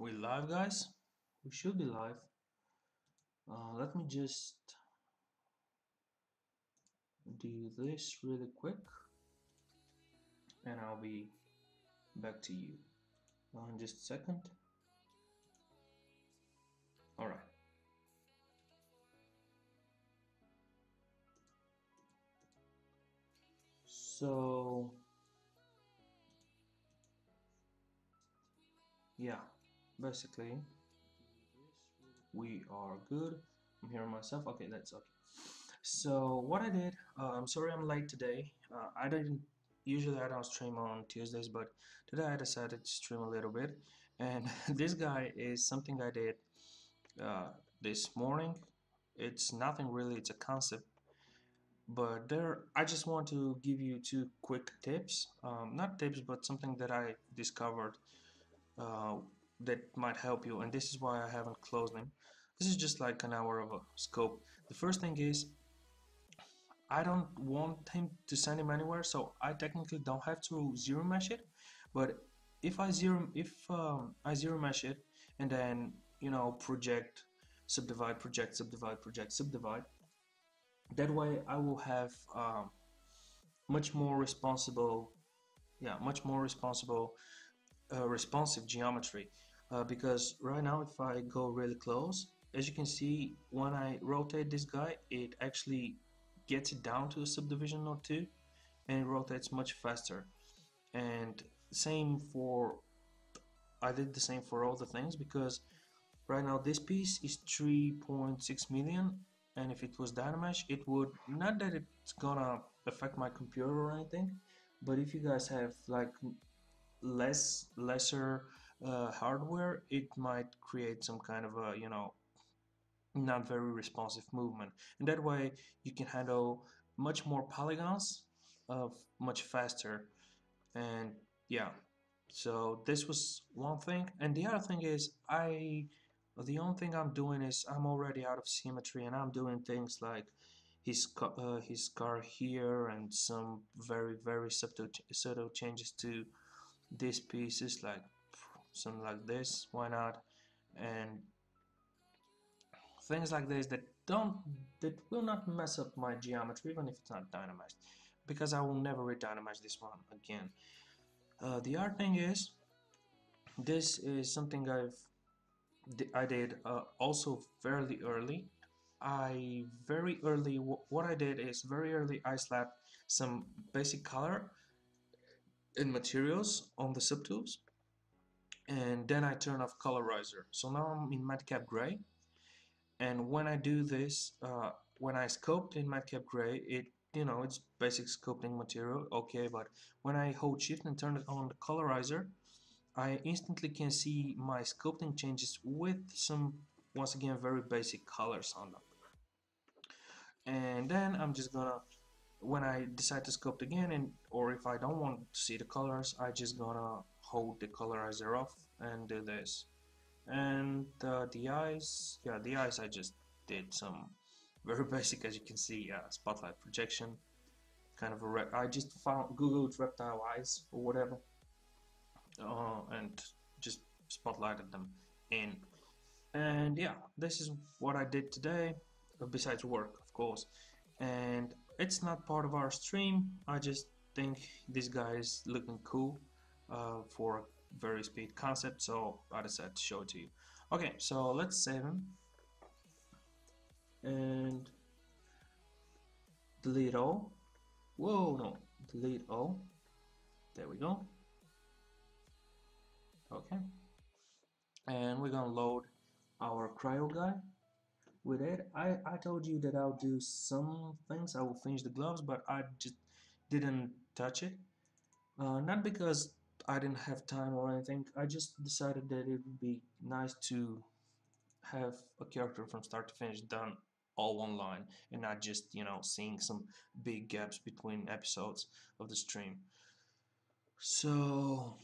We live, guys? We should be live. Let me just do this really quick and I'll be back to you in just a second. Alright. So, yeah, basically, we are good. I'm hearing myself. Okay, that's okay. So what I did, I'm sorry I'm late today. I didn't usually I don't stream on Tuesdays, but today I decided to stream a little bit. And this guy is something I did this morning. It's nothing really. It's a concept, but there I just want to give you two quick tips. Not tips, but something that I discovered uh, that might help you. And this is why I haven't closed him. This is just like an hour of a scope. The first thing is I don't want him to send him anywhere, so I technically don't have to zero mesh it. But if I zero mesh it and then project, subdivide, project, subdivide, project, subdivide, that way I will have much more responsible, much more responsible, responsive geometry. Because right now, if I go really close, as you can see, when I rotate this guy, it actually gets it down to a subdivision node 2 and it rotates much faster. And same for, I did the same for all the things, because right now this piece is 3.6 million, and if it was Dynamesh it would, not that it's gonna affect my computer or anything, but if you guys have like lesser hardware, it might create some kind of a not very responsive movement, and that way you can handle much more polygons of much faster. And yeah, so this was one thing, and the other thing is the only thing I'm doing is I'm already out of symmetry, and I'm doing things like his car here and some very subtle changes to these pieces, like something like this, why not, and things like this that will not mess up my geometry even if it's not dynamized, because I will never re-dynamize this one again. The other thing is, this is something I did also fairly early. What I did is very early I slapped some basic color and materials on the subtools, and then I turn off colorizer. So now I'm in madcap gray, and when I do this, when I scoped in madcap gray, it's basic sculpting material, okay, but when I hold shift and turn it on the colorizer, I instantly can see my sculpting changes with some, once again, very basic colors on them. And then I'm just gonna, when I decide to sculpt again, or if I don't want to see the colors, I just gonna hold the colorizer off and do this. And the eyes, the eyes I just did some very basic, as you can see, spotlight projection, kind of I just googled reptile eyes or whatever, and just spotlighted them in. And yeah, this is what I did today, besides work, of course. And it's not part of our stream. I just think this guy is looking cool for a very speed concept, so I decided to show it to you. Okay, so let's save him and delete all. Whoa, no, delete all. There we go. Okay, and we're gonna load our cryo guy with it. I told you that I'll do some things. I will finish the gloves, but I just didn't touch it. Not because I didn't have time or anything. I just decided that it would be nice to have a character from start to finish done all one line, and not just seeing some big gaps between episodes of the stream. So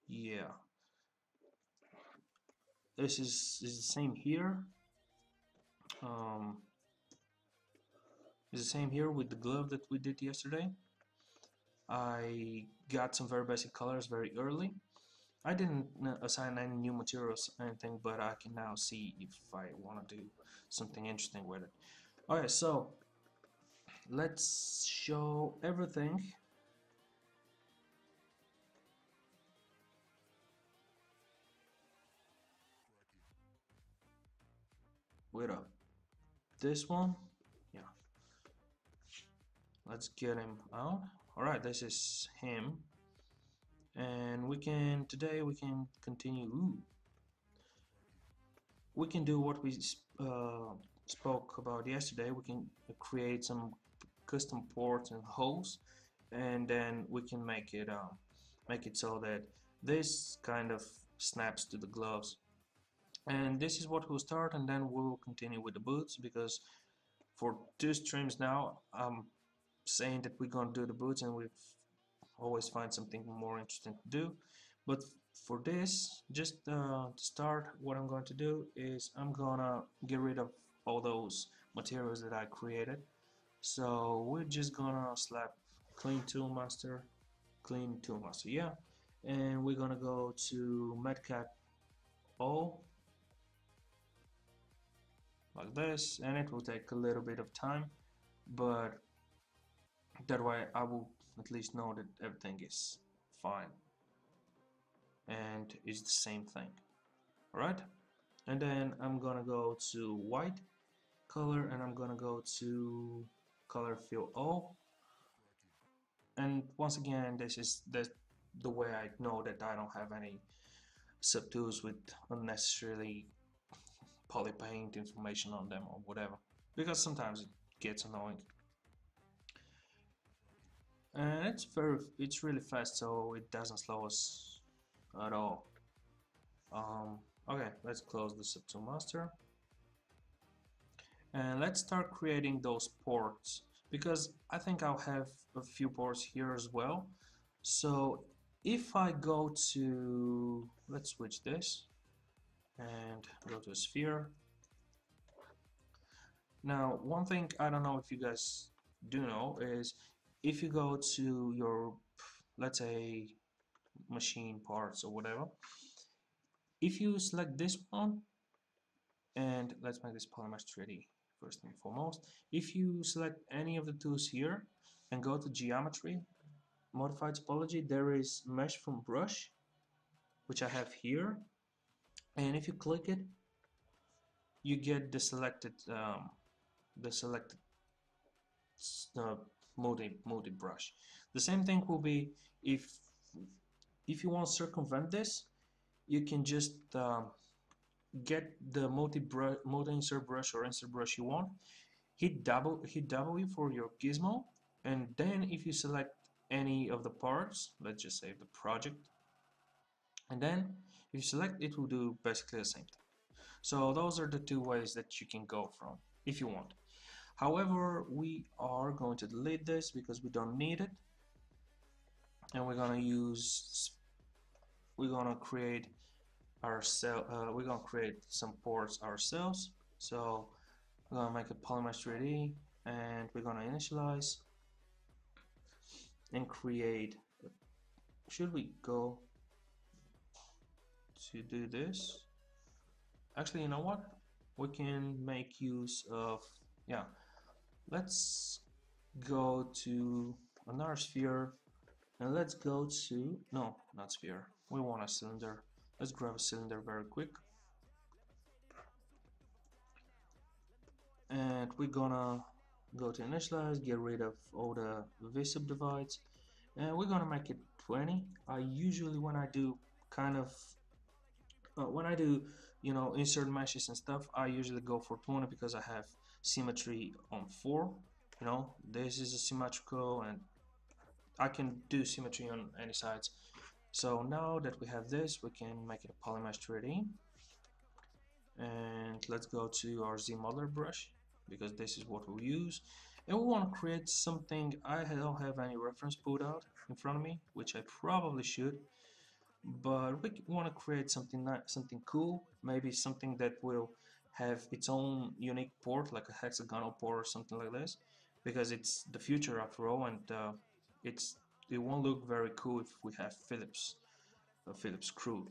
yeah, this is the same here. It's the same here with the glove that we did yesterday. I got some very basic colors very early. I didn't assign any new materials or anything, but I can now see if I want to do something interesting with it. Okay, so let's show everything. With this one, yeah. Let's get him out. All right, this is him, and today we can continue. Ooh, we can do what we spoke about yesterday. We can create some custom ports and holes, and then we can make it so that this kind of snaps to the gloves. And this is what we'll start, and then we'll continue with the boots, because for 2 streams now I'm saying that we're gonna do the boots, and we've always find something more interesting to do. But for this, just to start, what I'm going to do is I'm gonna get rid of all those materials that I created. So we're just gonna slap clean tool master, yeah, and we're gonna go to Metcat all like this, and it will take a little bit of time, but that way I will at least know that everything is fine and is the same thing. Alright, and then I'm gonna go to white color, and I'm gonna go to color fill all, and once again this is the way I know that I don't have any subtools with unnecessarily polypaint information on them or whatever, because sometimes it gets annoying. And it's really fast, so it doesn't slow us at all. Okay, let's close the subtool master, and let's start creating those ports, because I think I'll have a few ports here as well. So if I go to, let's switch this and go to a sphere. Now, one thing I don't know if you guys do know is, if you go to your, let's say, machine parts or whatever, if you select this one, and let's make this polymesh 3D first and foremost, if you select any of the tools here and go to geometry, modified topology, there is mesh from brush, which I have here, and if you click it, you get the selected uh, multi brush. The same thing will be if you want to circumvent this, you can just get the multi insert brush or insert brush you want, hit W for your gizmo, and then if you select any of the parts, let's just say the project, and then if you select, it will do basically the same thing. So those are the 2 ways that you can go from if you want. However, we are going to delete this because we don't need it, and we're gonna create we're gonna create some ports ourselves. So we're gonna make a polymesh 3D, and we're gonna initialize and create. Should we go to do this? Actually, you know what? We can make use of, yeah, let's go to another sphere, and let's go to, no, not sphere, we want a cylinder. Let's grab a cylinder very quick, and we're gonna go to initialize, get rid of all the V subdivides, and we're gonna make it 20. I usually, when I do kind of when I do, insert meshes and stuff, I usually go for 20 because I have symmetry on 4. This is a symmetrical, and I can do symmetry on any sides. So now that we have this, we can make it a polymesh 3D, and let's go to our Z modeler brush, because this is what we'll use, and we want to create something. I don't have any reference put out in front of me, which I probably should, but we want to create something something cool, maybe something that will have its own unique port, like a hexagonal port or something like this, because it's the future after all, and it's it won't look very cool if we have Phillips, a Phillips screw.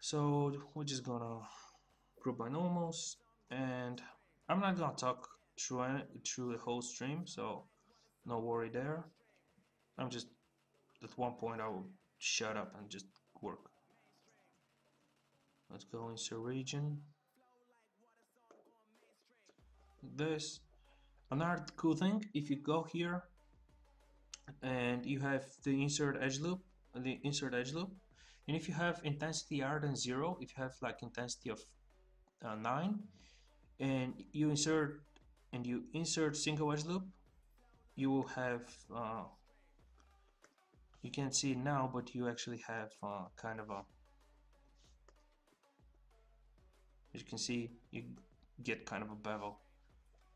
So we're just gonna group by normals, and I'm not gonna talk through the whole stream, so no worry there. I'm just at one point I will shut up and just work. Let's go insert region. This another cool thing, if you go here and you have the insert edge loop, and if you have intensity higher than 0, if you have like intensity of 9, and you insert single edge loop, you will have you can't see it now, but you actually have kind of a, as you can see, you get kind of a bevel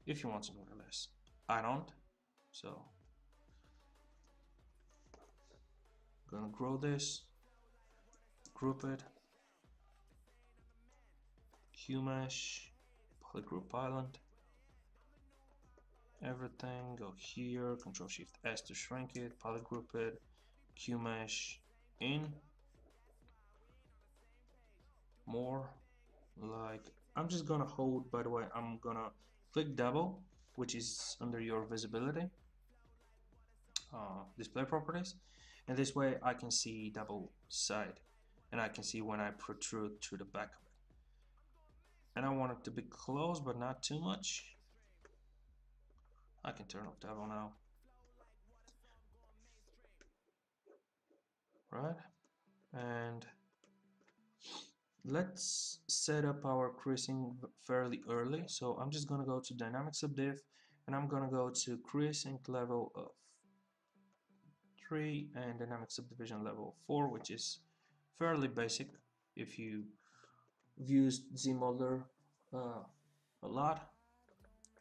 if you want some more or less. I don't, so I'm gonna grow this, group it, QMesh, polygroup island, everything, go here, Control Shift S to shrink it, polygroup it, QMesh in, more, like, I'm just gonna hold, by the way, I'm gonna click double, which is under your visibility, display properties, and this way I can see double side, and I can see when I protrude through the back of it. And I want it to be close, but not too much. I can turn off double now. Right, and let's set up our creasing fairly early. So I'm just gonna go to dynamic subdiv, and I'm gonna go to creasing level of 3 and dynamic subdivision level 4, which is fairly basic if you've used ZModeler a lot,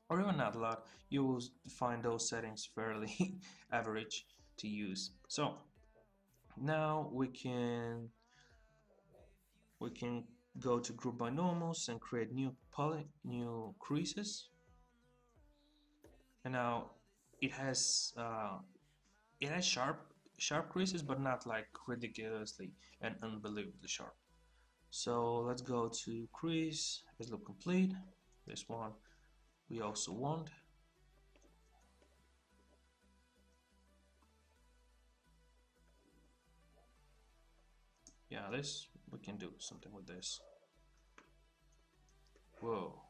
or even not a lot. You will find those settings fairly average to use. So now we can go to group by normals and create new creases, and now it has sharp creases, but not like ridiculously and unbelievably sharp. So let's go to crease, let's look complete. This one we also want. Yeah, this, we can do something with this. Whoa.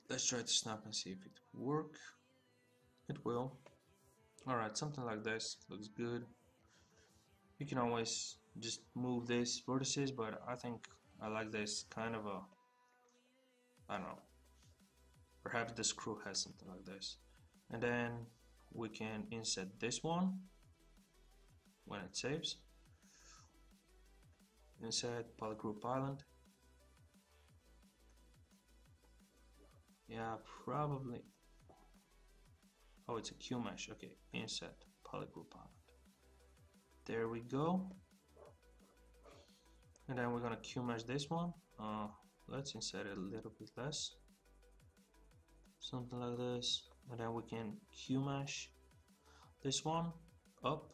Let's try to snap and see if it will work. It will. Alright, something like this looks good. You can always just move these vertices, but I think I like this kind of a, I don't know, perhaps the screw has something like this. And then we can insert this one when it saves. Insert polygroup island. Yeah, probably. Oh, it's a QMesh. Okay, insert polygroup island. There we go. And then we're gonna QMesh this one. Let's insert it a little bit less. Something like this. And then we can QMesh this one up.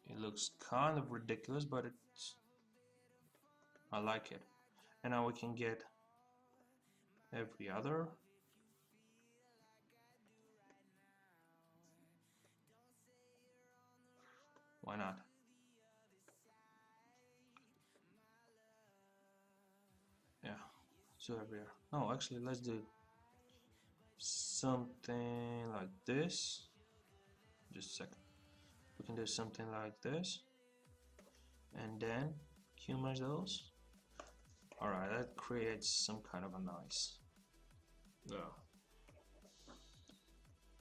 It looks kind of ridiculous, but I like it. And now we can get every other. Why not? Yeah, so everywhere. No, actually, let's do something like this. Just a second. We can do something like this, and then QMesh those. Alright, that creates some kind of a nice. Yeah.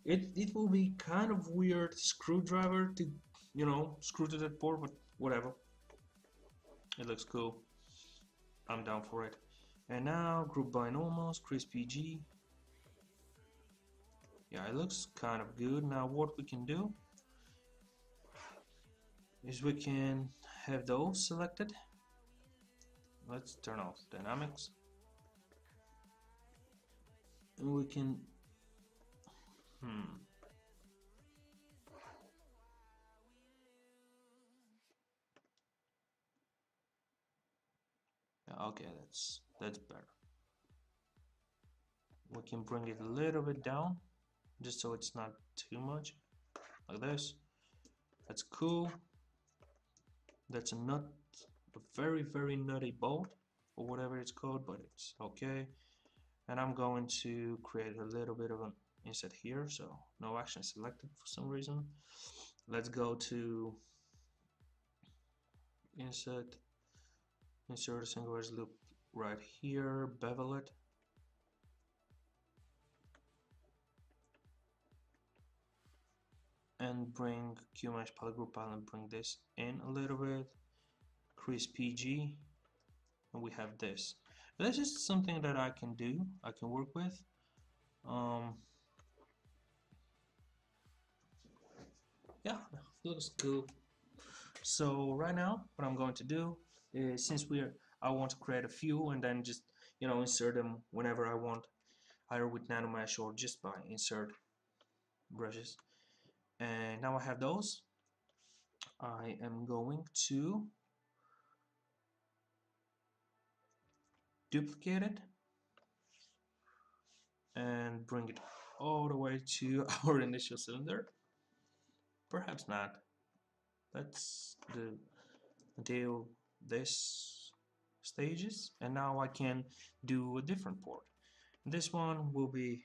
It will be kind of weird screwdriver to, you know, screw to that port, but whatever. It looks cool. I'm down for it. And now group by normals, crease PG. Yeah, it looks kind of good. Now what we can do, is we can have those selected. Let's turn off dynamics, and we can yeah, okay, that's better. We can bring it a little bit down just so it's not too much, like this. That's cool. That's a nut, a very nutty bolt or whatever it's called, but it's okay. And I'm going to create a little bit of an inset here, so no action selected for some reason. Let's go to inset, insert a single edge loop right here, bevel it, and bring QMesh polygroup pile and bring this in a little bit, crease PG, and we have this. This is something that I can do, I can work with. Yeah, looks cool. So right now, what I'm going to do is, since I want to create a few and then just insert them whenever I want, either with nanomesh or just by insert brushes. And now I have those. I am going to duplicate it and bring it all the way to our initial cylinder. Perhaps not. That's the until this stages, and now I can do a different port. This one will be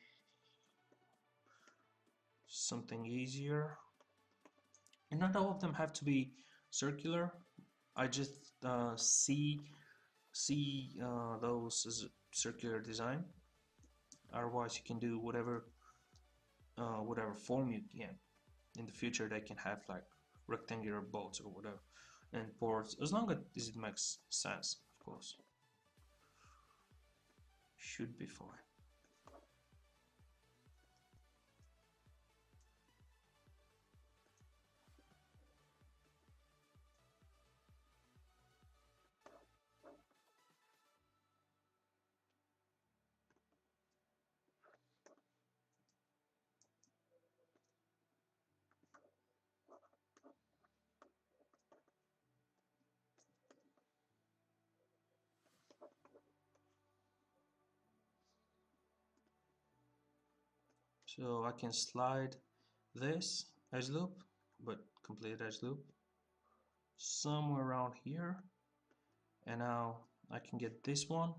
something easier, and not all of them have to be circular. I just see those as a circular design. Otherwise, you can do whatever form you can. In the future, they can have like rectangular bolts or whatever, and ports, as long as it makes sense, of course. Should be fine. So I can slide this edge loop, but complete edge loop, somewhere around here, and now I can get this one,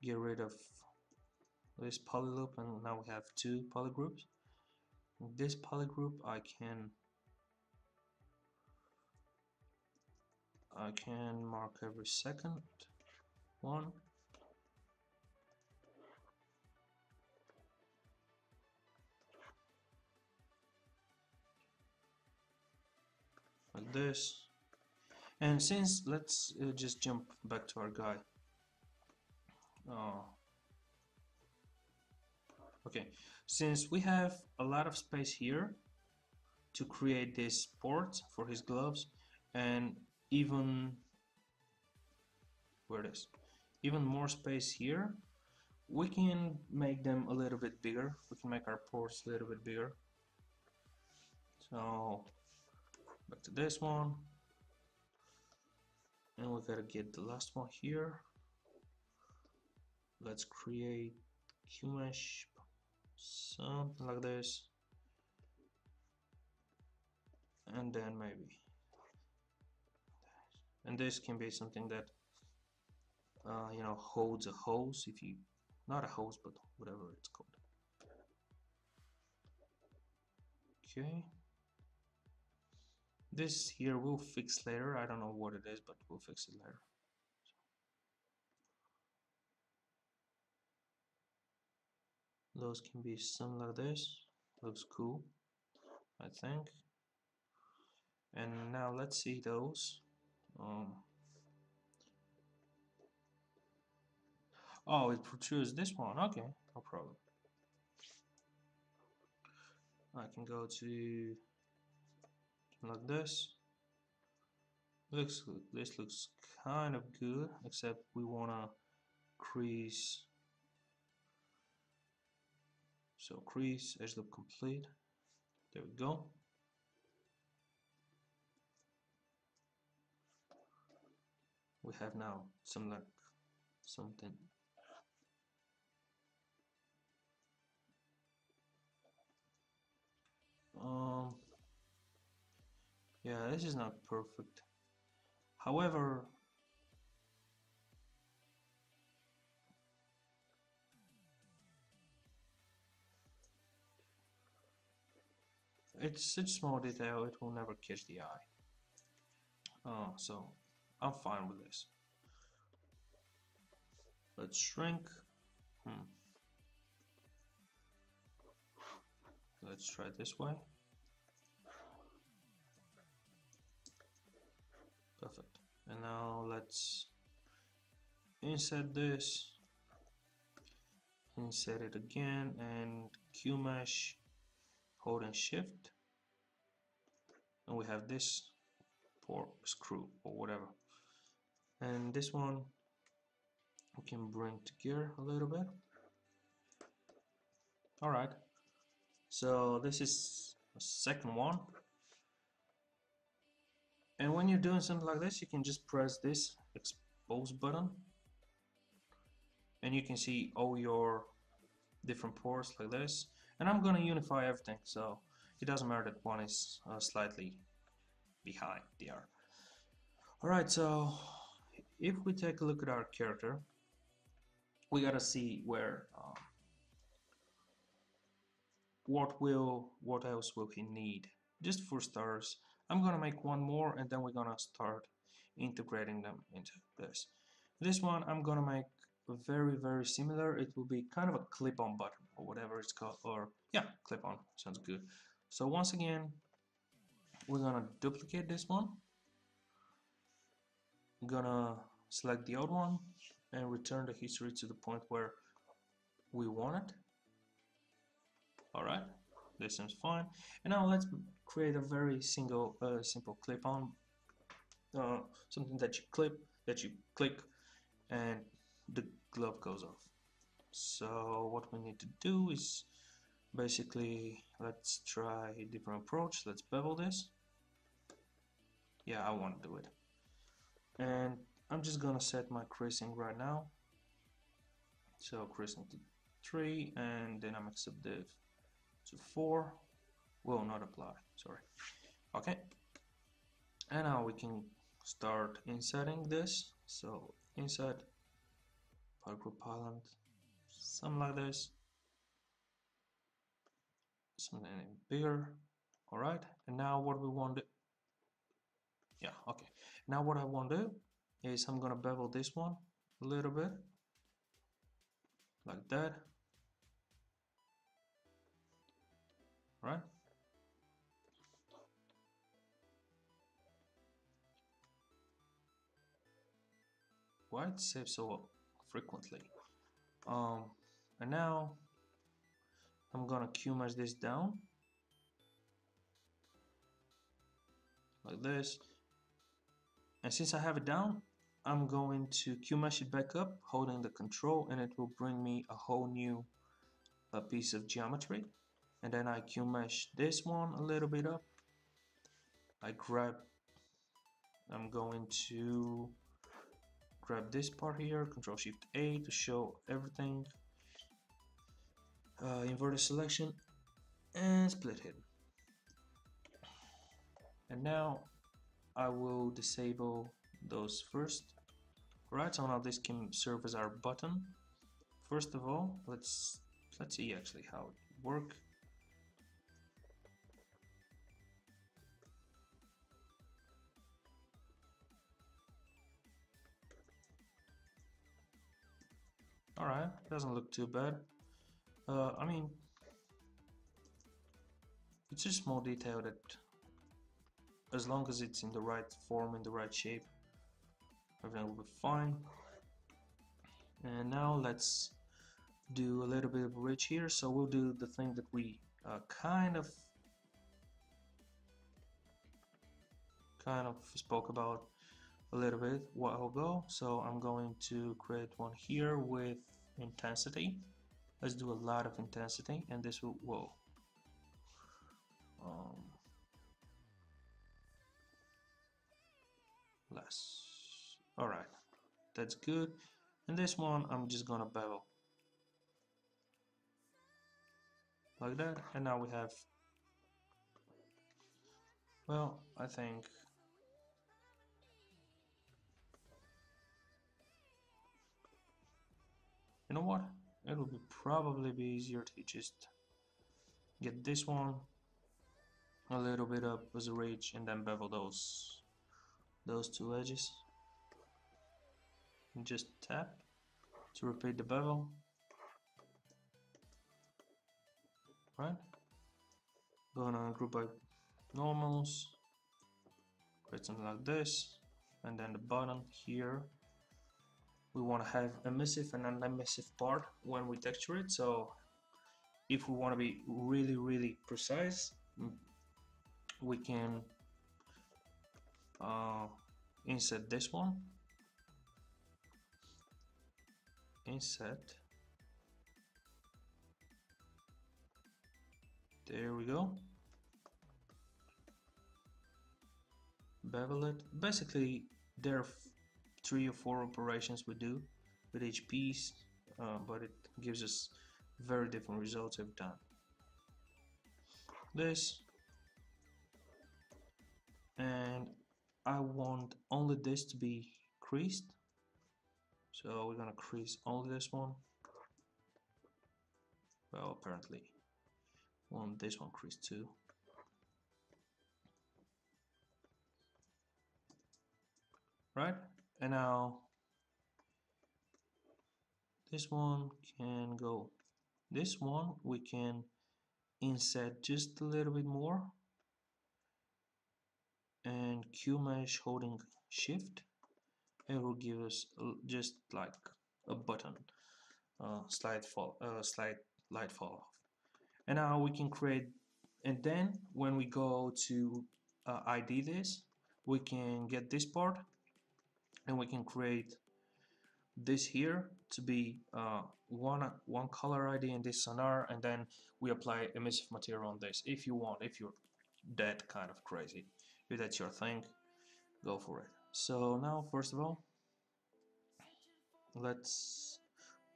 get rid of this poly loop, and now we have two poly groups. This poly group I can mark every second one, like this. And since, let's just jump back to our guy. Okay, since we have a lot of space here to create this port for his gloves, and even where it is, even more space here, we can make them a little bit bigger. We can make our ports a little bit bigger. So back to this one, and we gotta get the last one here. Let's create QMesh, something like this, and then maybe, and this can be something that holds a hose, if you, not a hose, but whatever it's called. Okay, this here we'll fix later. I don't know what it is, but we'll fix it later. Those can be something like this. Looks cool, I think. And now let's see those. Oh, it protrudes this one. Okay, no problem. I can go to like this. This looks kind of good, except we wanna crease. So crease, edge loop complete. There we go. We have now something. Yeah, this is not perfect. However, it's such small detail, it will never catch the eye. So I'm fine with this. Let's shrink. Let's try it this way. Perfect. And now let's insert this, insert it again, and Q mesh, holding shift, and we have this for screw or whatever. And this one we can bring together a little bit. Alright, so this is the second one. And when you're doing something like this, you can just press this expose button, and you can see all your different pores like this. And I'm gonna unify everything, so it doesn't matter that one is slightly behind the other. Alright, so if we take a look at our character, we gotta see where what else will he need. Just for starters, I'm gonna make one more, and then we're gonna start integrating them into this. This one I'm gonna make very similar. It will be kind of a clip-on button or whatever it's called, or yeah, clip-on sounds good. So once again, we're gonna duplicate this one. I'm gonna select the old one and return the history to the point where we want it. Alright, this seems fine. And now let's create a very simple clip-on, something that you click, and the glove goes off. So what we need to do is basically, let's try a different approach. Let's bevel this. Yeah, I want to do it. And I'm just gonna set my creasing right now. So creasing to 3 and dynamic subdiv to 4. Will not apply, sorry. Okay. And now we can start inserting this. So insert part group island, something like this. Something bigger. Alright, and now what we want to, yeah, okay. Now what I want to do is I'm gonna bevel this one a little bit, like that. Right? Why it saves so frequently? And now I'm gonna Q mesh this down like this, and since I have it down, I'm going to Q mesh it back up, holding the control, and it will bring me a whole new piece of geometry. And then I Q mesh this one a little bit up. I'm going to grab this part here, Control Shift A to show everything. Inverted selection and split it. And now I will disable those first. Right, so now this can serve as our button. First of all, let's see actually how it works. Alright, doesn't look too bad. I mean, it's a small detail that, as long as it's in the right form, in the right shape, everything will be fine. And now let's do a little bit of ridge here. So we'll do the thing that we kind of kind of spoke about a little bit a while ago. So I'm going to create one here with intensity. Let's do a lot of intensity, and this will, whoa. Less. All right, that's good. And this one, I'm just gonna bevel like that, and now we have, well, I think you know what? It will probably be easier to just get this one a little bit up as a ridge and then bevel those two edges. And just tap to repeat the bevel. Right? Gonna group by normals, create something like this, and then the bottom here we want to have emissive and non-emissive part when we texture it. So if we want to be really precise, we can insert this one, insert, there we go, bevel it. Basically there are 3 or 4 operations we do with each piece, but it gives us very different results every time. This, and I want only this to be creased, so we're gonna crease only this one. Well, apparently want this one creased too. Right, and now this one can go, this one we can inset just a little bit more, and Q mesh holding shift, it will give us just like a button, slide light fall off. And now we can create, and then when we go to ID this, we can get this part and we can create this here to be one color ID and this sonar, and then we apply emissive material on this if you want. If you're that kind of crazy, if that's your thing, go for it. So now first of all, let's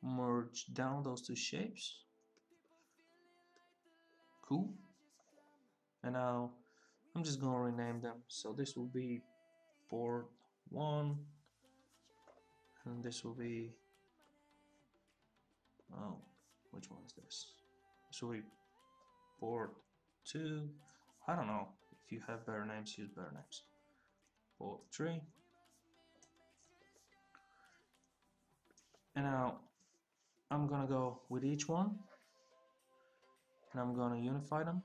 merge down those two shapes. Cool. And now I'm just gonna rename them. So this will be port 1, and this will be, oh, which one is this? This will be port 2. I don't know, if you have better names, use better names. Port 3. And now I'm gonna go with each one and I'm gonna unify them.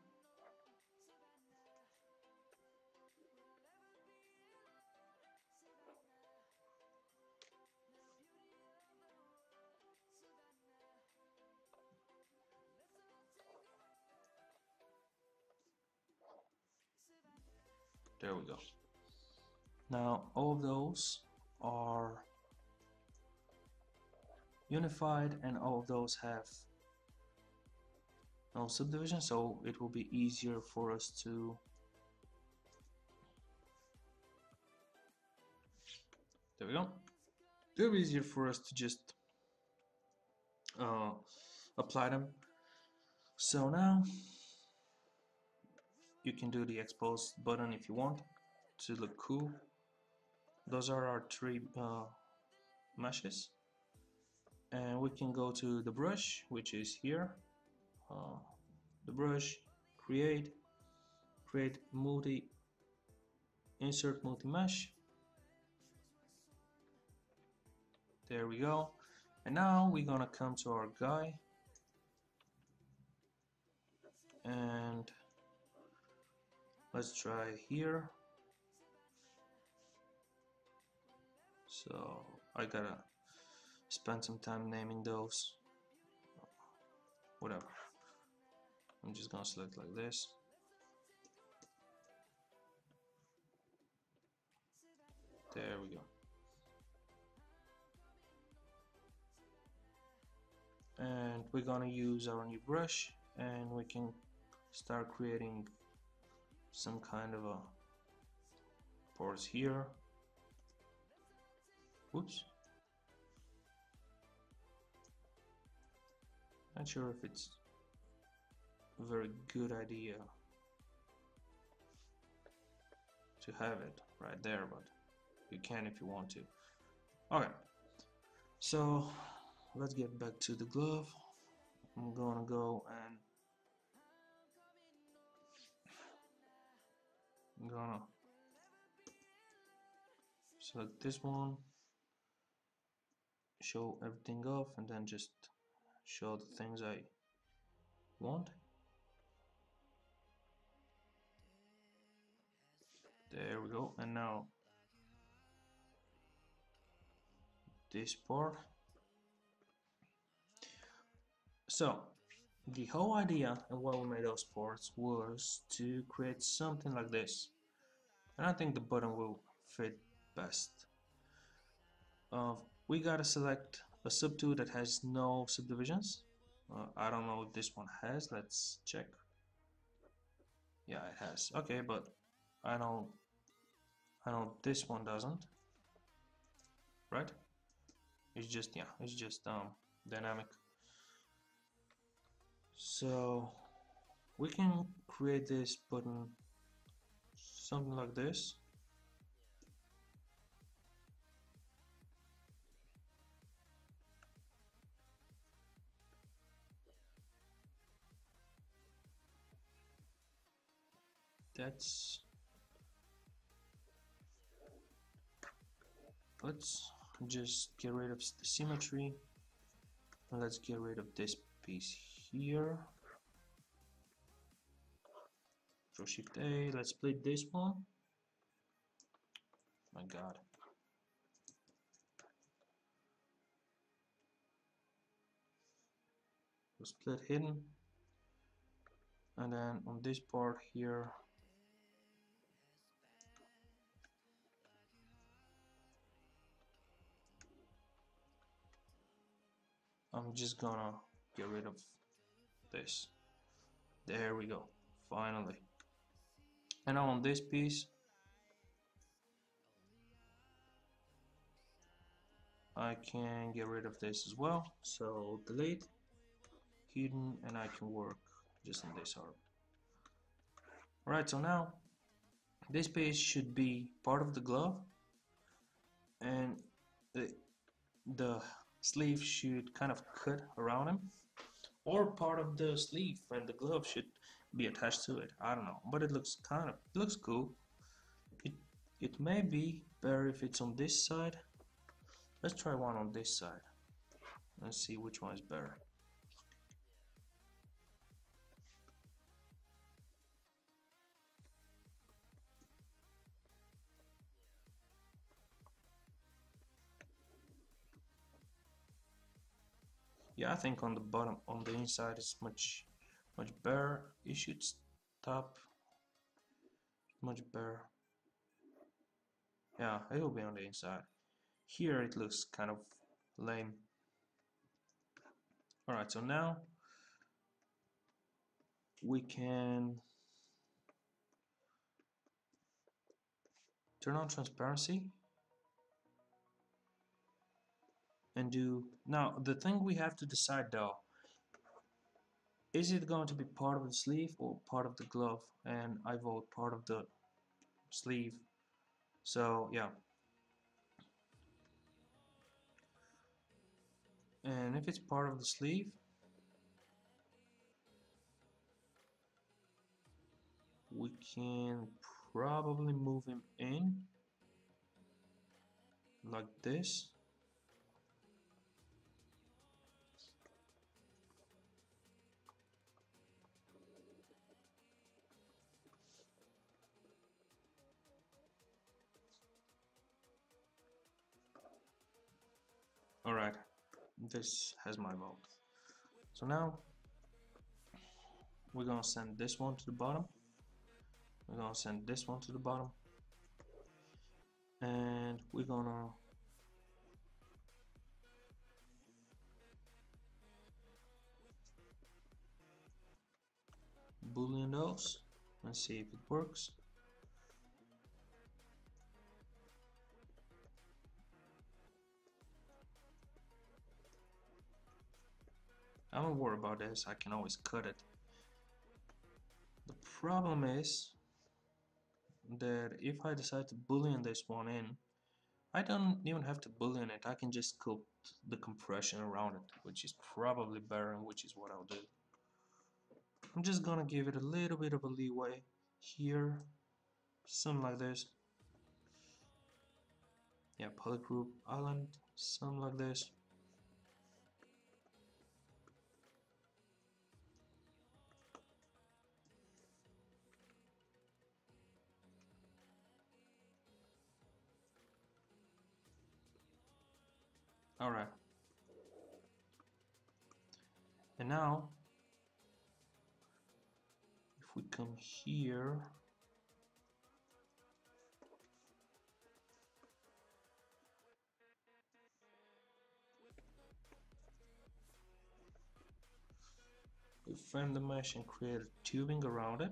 There we go. Now all of those are unified and all of those have no subdivision, so it will be easier for us to there we go. It will be easier for us to just apply them. So now you can do the expose button if you want to look cool. Those are our 3 meshes, and we can go to the brush, which is here, the brush, create multi, insert multi mesh. There we go. And now we're gonna come to our guy and let's try here. So I gotta spend some time naming those. Whatever. I'm just gonna select like this. There we go. And we're gonna use our new brush, and we can start creating some kind of a pores here. Whoops. Not sure if it's a very good idea to have it right there, but you can if you want to. Okay, so let's get back to the glove. I'm gonna go and I'm gonna select this one, show everything off, and then just show the things I want. There we go. And now this part. So the whole idea of why we made those parts was to create something like this, and I think the button will fit best. We gotta select a subtool that has no subdivisions. I don't know if this one has. Let's check. Yeah, it has. Okay, but I know this one doesn't. Right? It's just, yeah, it's just dynamic. So we can create this button something like this. Let's just get rid of the symmetry, and let's get rid of this piece here. Control Shift A. Let's split this one. My God. Split hidden, and then on this part here, I'm just gonna get rid of this. There we go, finally. And now on this piece, I can get rid of this as well. So delete, hidden, and I can work just on this arm. Alright, so now this piece should be part of the glove, and the sleeve should kind of cut around him, or part of the sleeve and the glove should be attached to it. I don't know, but it looks cool. It may be better if it's on this side. Let's try one on this side. Let's see which one is better. Yeah, I think on the bottom, on the inside is much better. It should stop much better. Yeah, it will be on the inside. Here it looks kind of lame. Alright, so now we can turn on transparency and do, now the thing we have to decide though, is it going to be part of the sleeve or part of the glove? And I vote part of the sleeve. So yeah, and if it's part of the sleeve, we can probably move him in like this. Alright, this has my vote. So now we're gonna send this one to the bottom. We're gonna send this one to the bottom. and we're gonna boolean those and see if it works. I don't worry about this, I can always cut it. The problem is that if I decide to boolean this one in, I don't even have to boolean it, I can just sculpt the compression around it, which is probably better and which is what I'll do. I'm just gonna give it a little bit of a leeway here, something like this. Yeah, polygroup island, something like this. Alright. And now, if we come here, we frame the mesh and create a tubing around it.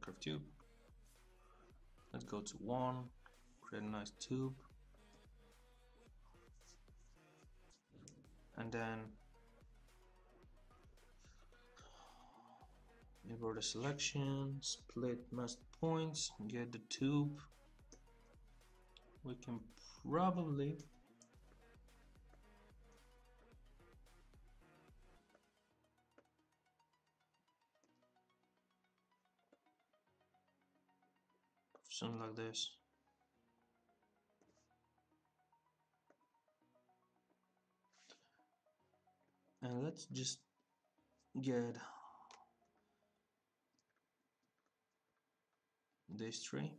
Curve tube. Let's go to 1, create a nice tube. And then invert the selection, split mask points, get the tube. We can probably something like this. And let's just get this tree.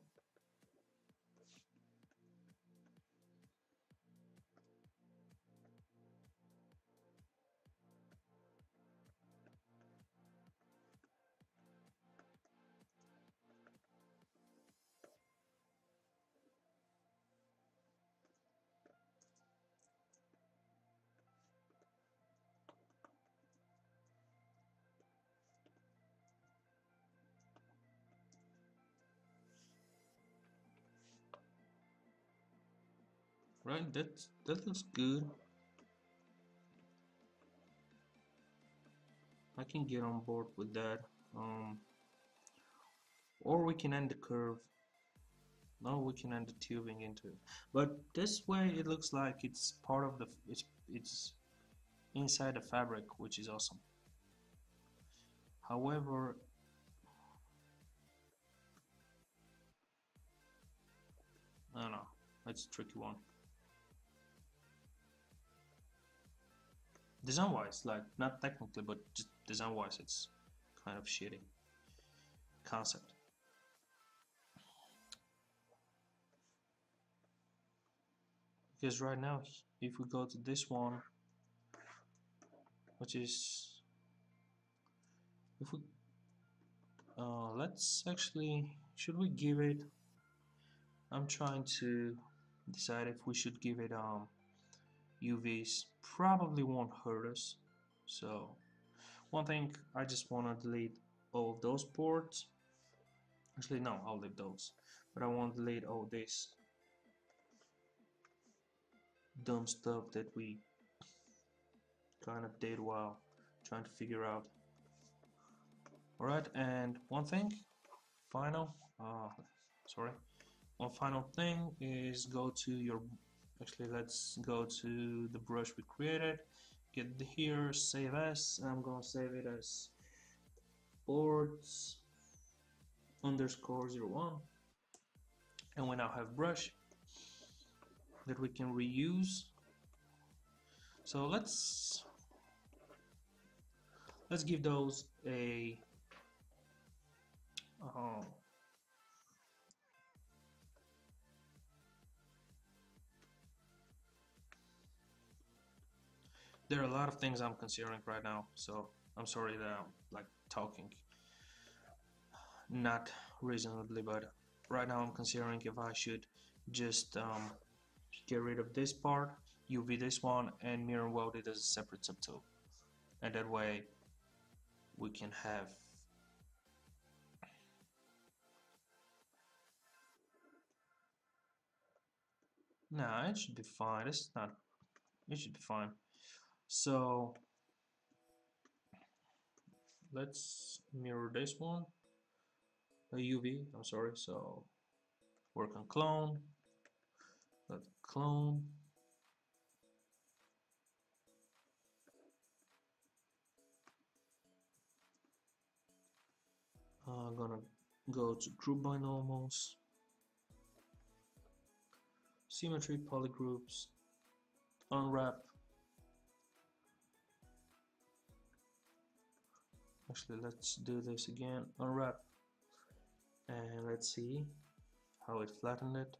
Right, that looks good. I can get on board with that. Or we can end the curve. No, we can end the tubing into it. But this way it looks like it's part of the it's inside the fabric, which is awesome. However, I don't know, it's a tricky one. Design wise, like not technically, but just design wise, it's kind of shitty concept. Because right now, if we go to this one, which is if we let's actually, should we give it, I'm trying to decide if we should give it UVs. Probably won't hurt us. So one thing, I just want to delete all of those ports. Actually no, I'll leave those, but I want to delete all this dumb stuff that we kind of did while trying to figure out. Alright, and one thing, final, sorry, one final thing is go to your, actually let's go to the brush we created, get here, save as, I'm gonna save it as boards underscore 01, and we now have brush that we can reuse. So let's give those a there are a lot of things I'm considering right now, so I'm sorry that I'm like talking not reasonably, but right now I'm considering if I should just get rid of this part, UV this one, and mirror weld it as a separate subtool, and that way we can have nah, it should be fine. It's not, it should be fine. So let's mirror this one, a UV, I'm sorry. So work on clone, let clone, I'm gonna go to group binomals, symmetry, polygroups, unwrap. Actually, let's do this again, unwrap, and let's see how it flattened it.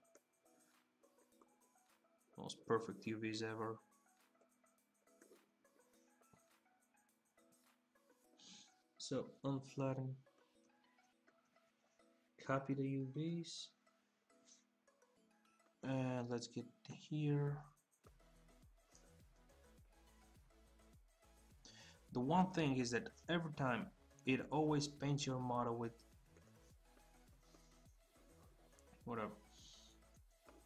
Most perfect UVs ever. So unflatten, copy the UVs, and let's get here. The one thing is that every time it always paints your model with whatever.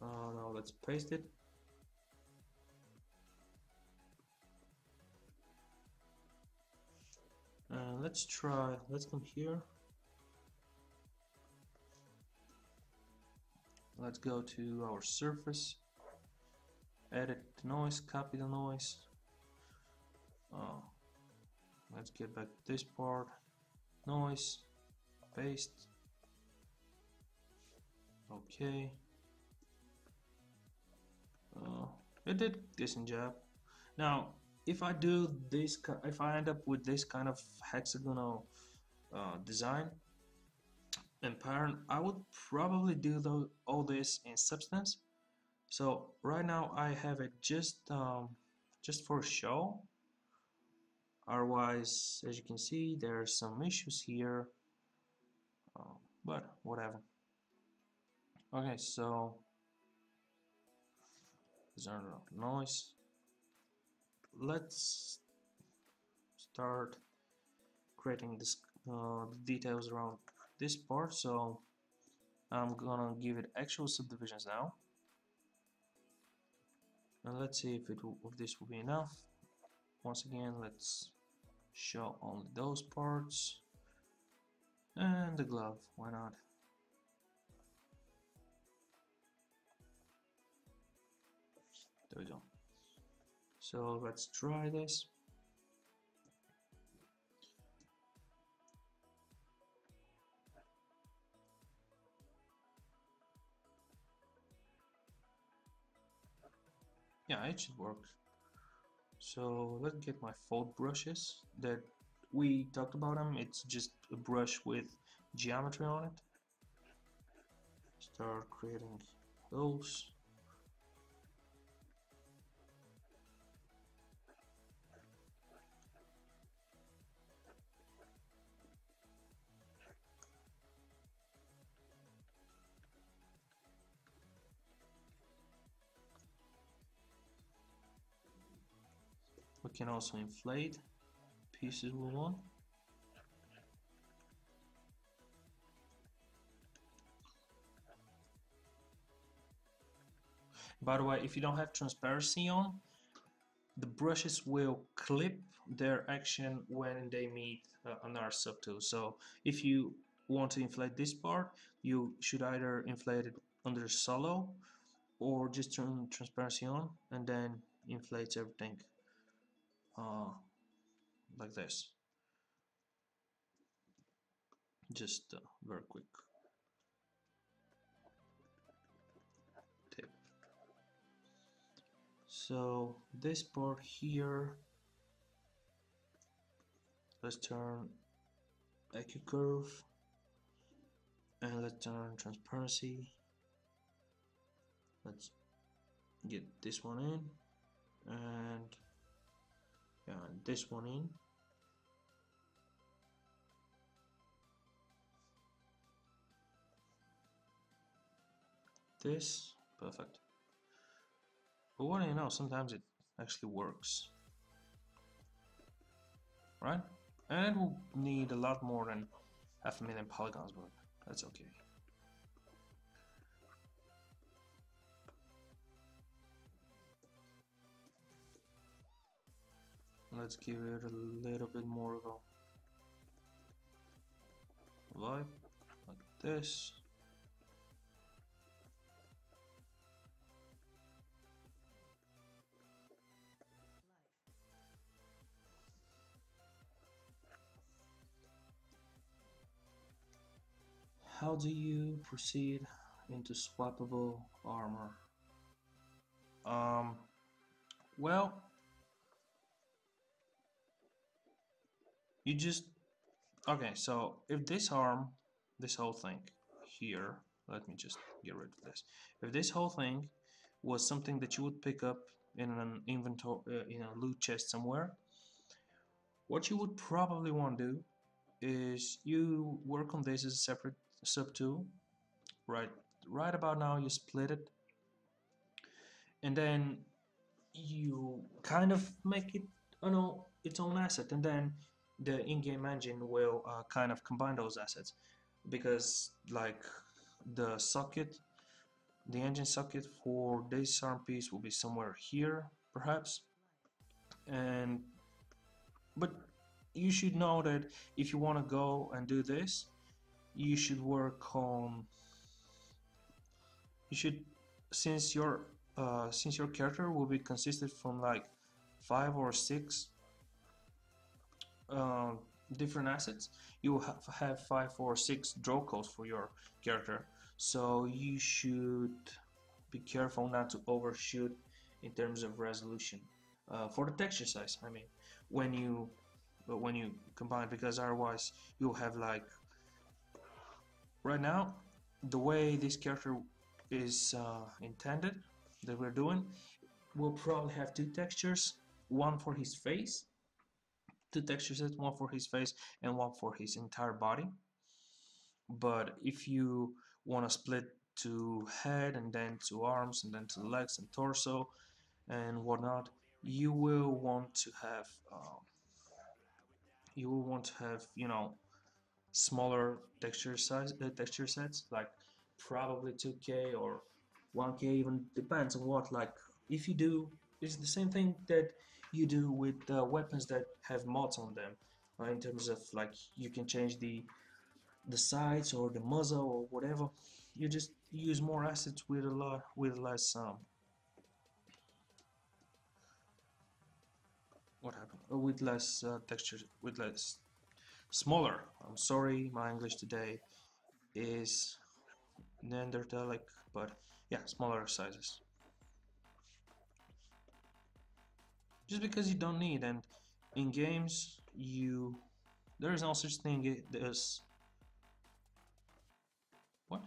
Now let's paste it. Let's try, let's come here. Let's go to our surface, edit the noise, copy the noise. Let's get back to this part, noise, paste. Okay. It did decent job. Now, if I do this, if I end up with this kind of hexagonal design and pattern, I would probably do all this in Substance. So right now I have it just for show. Otherwise, as you can see, there are some issues here, but whatever. Okay, so there's noise. Let's start creating this details around this part. So I'm gonna give it actual subdivisions now, and let's see if this will be enough. Once again, let's show only those parts, and the glove, why not? There we go. So let's try this. Yeah, it should work. So let's get my fold brushes that we talked about them. It's just a brush with geometry on it. Start creating those. We can also inflate pieces we want. By the way, if you don't have transparency on, the brushes will clip their action when they meet another subtool. So if you want to inflate this part, you should either inflate it under solo or just turn transparency on and then inflates everything like this. Just very quick tip. So this part here, let's turn IQ curve and let's turn transparency. Let's get this one in and yeah, this one in. this. Perfect. But what do you know, sometimes it actually works, right? And it will need a lot more than 500,000 polygons, but that's okay. Let's give it a little bit more of a vibe, like this. How do you proceed into swappable armor? Um, well, you just okay. So if this arm, this whole thing here, let me just get rid of this. If this whole thing was something that you would pick up in an inventory, in a loot chest somewhere, what you would probably want to do is you work on this as a separate sub tool. Right, right about now you split it, and then you kind of make it, its own asset, and then the in-game engine will kind of combine those assets, because like the socket, the engine socket for this arm piece will be somewhere here perhaps, and but you should know that if you want to go and do this, you should work on, you should, since your character will be consisted from like 5 or 6 uh, different assets, you will have 5 or 6 draw codes for your character, so you should be careful not to overshoot in terms of resolution for the texture size. I mean, when you combine, because otherwise you'll have like, right now the way this character is intended that we're doing, we'll probably have 2 textures, one for his face, 2 texture sets, one for his face and one for his entire body. But if you want to split to head and then to arms and then to legs and torso and whatnot, you will want to have smaller texture sets, like probably 2K or 1K, even depends on what. Like if you do, it's the same thing that you do with weapons that have mods on them, in terms of like you can change the sights or the muzzle or whatever. You just use more assets with a lot with less what happened with less textures, with less smaller. I'm sorry, my English today is Neanderthalic, but yeah, smaller sizes. Just because you don't need, and in games there is no such thing as what?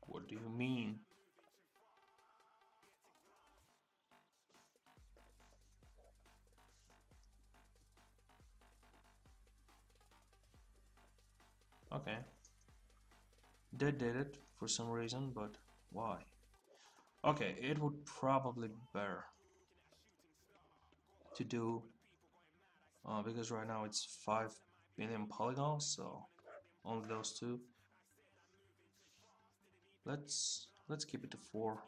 What do you mean? Okay, they did it for some reason, but why? Okay, it would probably be better to do because right now it's 5 billion polygons, so only those two. Let's keep it to 4.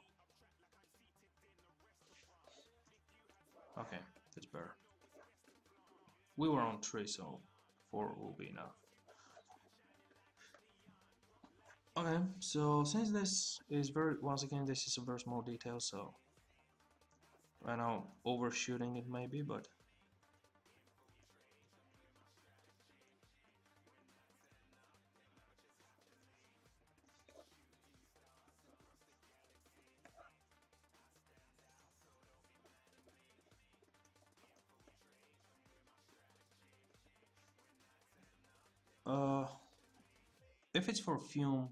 Okay, that's better. We were on 3, so 4 will be enough. Okay, so since this is once again, this is a very small detail, so right now overshooting it maybe, but uh, if it's for film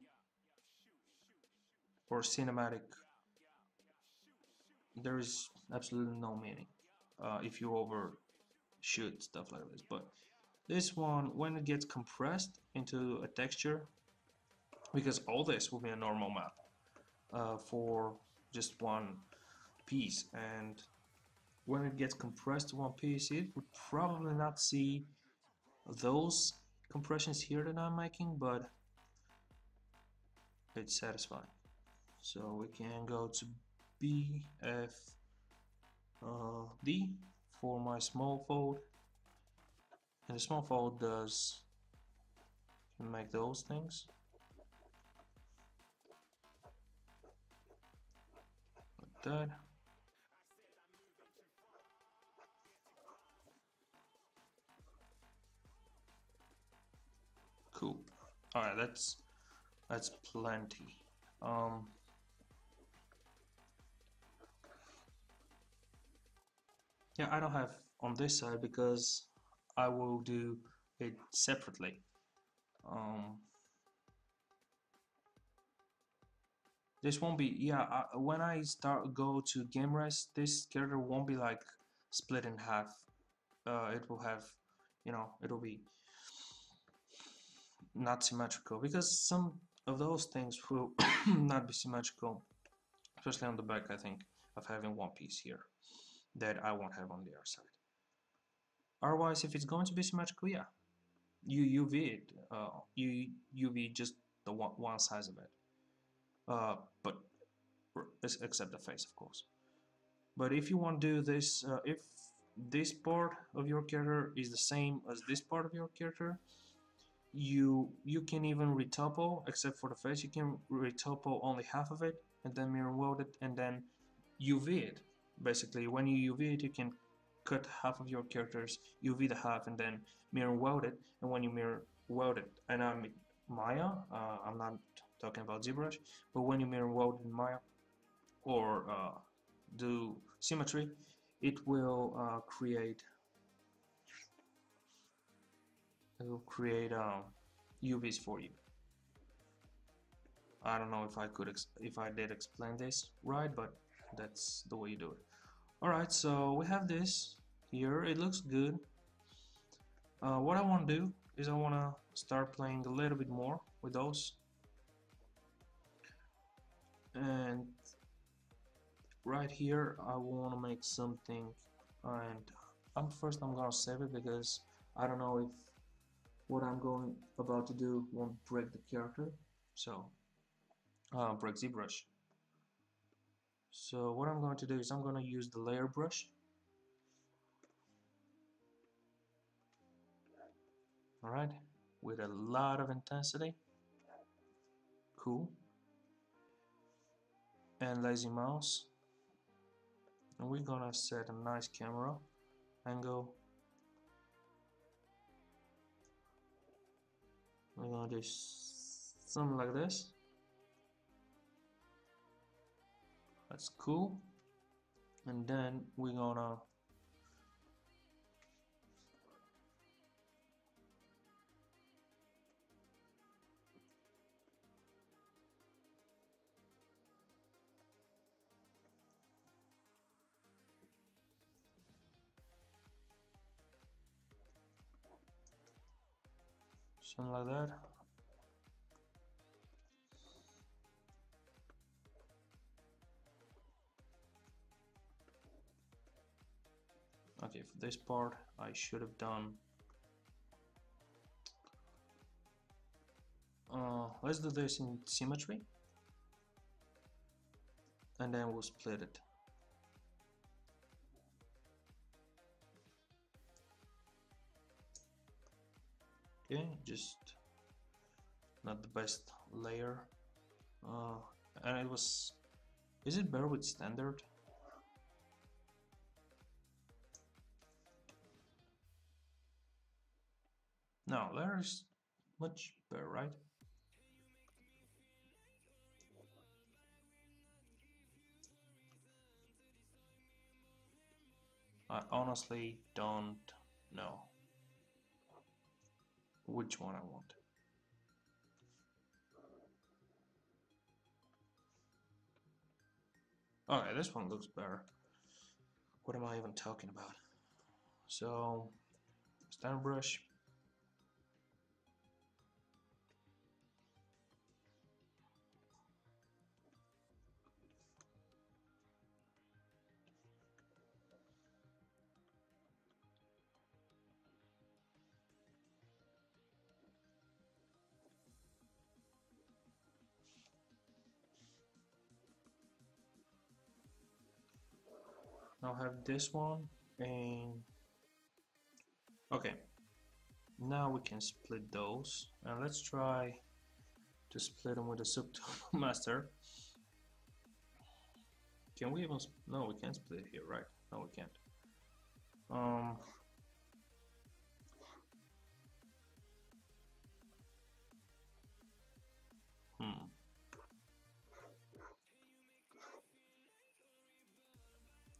or cinematic, there is absolutely no meaning if you overshoot shoot stuff like this. But this one, when it gets compressed into a texture, because all this will be a normal map for just one piece, and when it gets compressed to one piece, it would probably not see those compressions here that I'm making, but it's satisfying. So we can go to BFD for my small fold, and the small fold does make those things like that. Cool. All right, that's plenty. Yeah, I don't have on this side because I will do it separately. Um, this won't be, yeah, when I start go to game rest, this character won't be like split in half. It will have, it'll be not symmetrical because some of those things will not be symmetrical, especially on the back, I think, of having one piece here that I won't have on the other side. Otherwise, if it's going to be symmetrical, yeah, you UV it, you UV just the one size of it, but except the face, of course. But if you want to do this, if this part of your character is the same as this part of your character, you can even retopo, except for the face. You can retopo only half of it and then mirror weld it and then UV it. Basically, when you UV it, you can cut half of your characters, UV the half, and then mirror weld it. And when you mirror weld it, and I'm Maya, I'm not talking about ZBrush, but when you mirror weld in Maya or do symmetry, it will create UVs for you. I don't know if I did explain this right, but that's the way you do it. Alright, so we have this here. It looks good. What I want to do is I want to start playing a little bit more with those. And right here I want to make something, and I'm gonna save it because I don't know if what I'm about to do won't break the character. So break ZBrush. So what I'm going to do is I'm going to use the layer brush. Alright, with a lot of intensity. Cool. And lazy mouse. And we're gonna set a nice camera angle. We're gonna do something like this. That's cool. And then we're gonna something like that. Okay, for this part I should have done let's do this in symmetry and then we'll split it. Okay, just not the best layer, and it was, is it better with standard? No, layer is much better, right? I honestly don't know which one I want. Okay, this one looks better. What am I even talking about? So standard brush. Now I have this one, and okay, now we can split those, and let's try to split them with a subtool master. Can we even? No, we can't split it here, right? No, we can't. Um, hmm.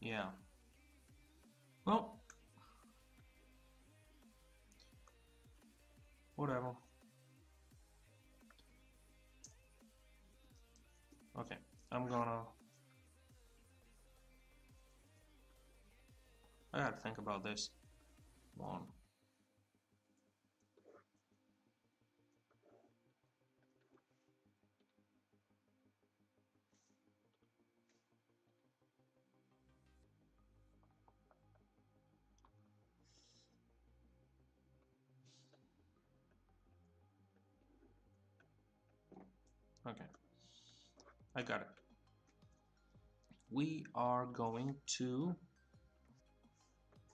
Yeah. Well, whatever. Okay, I'm gonna. I gotta think about this. One. Okay, I got it. We are going to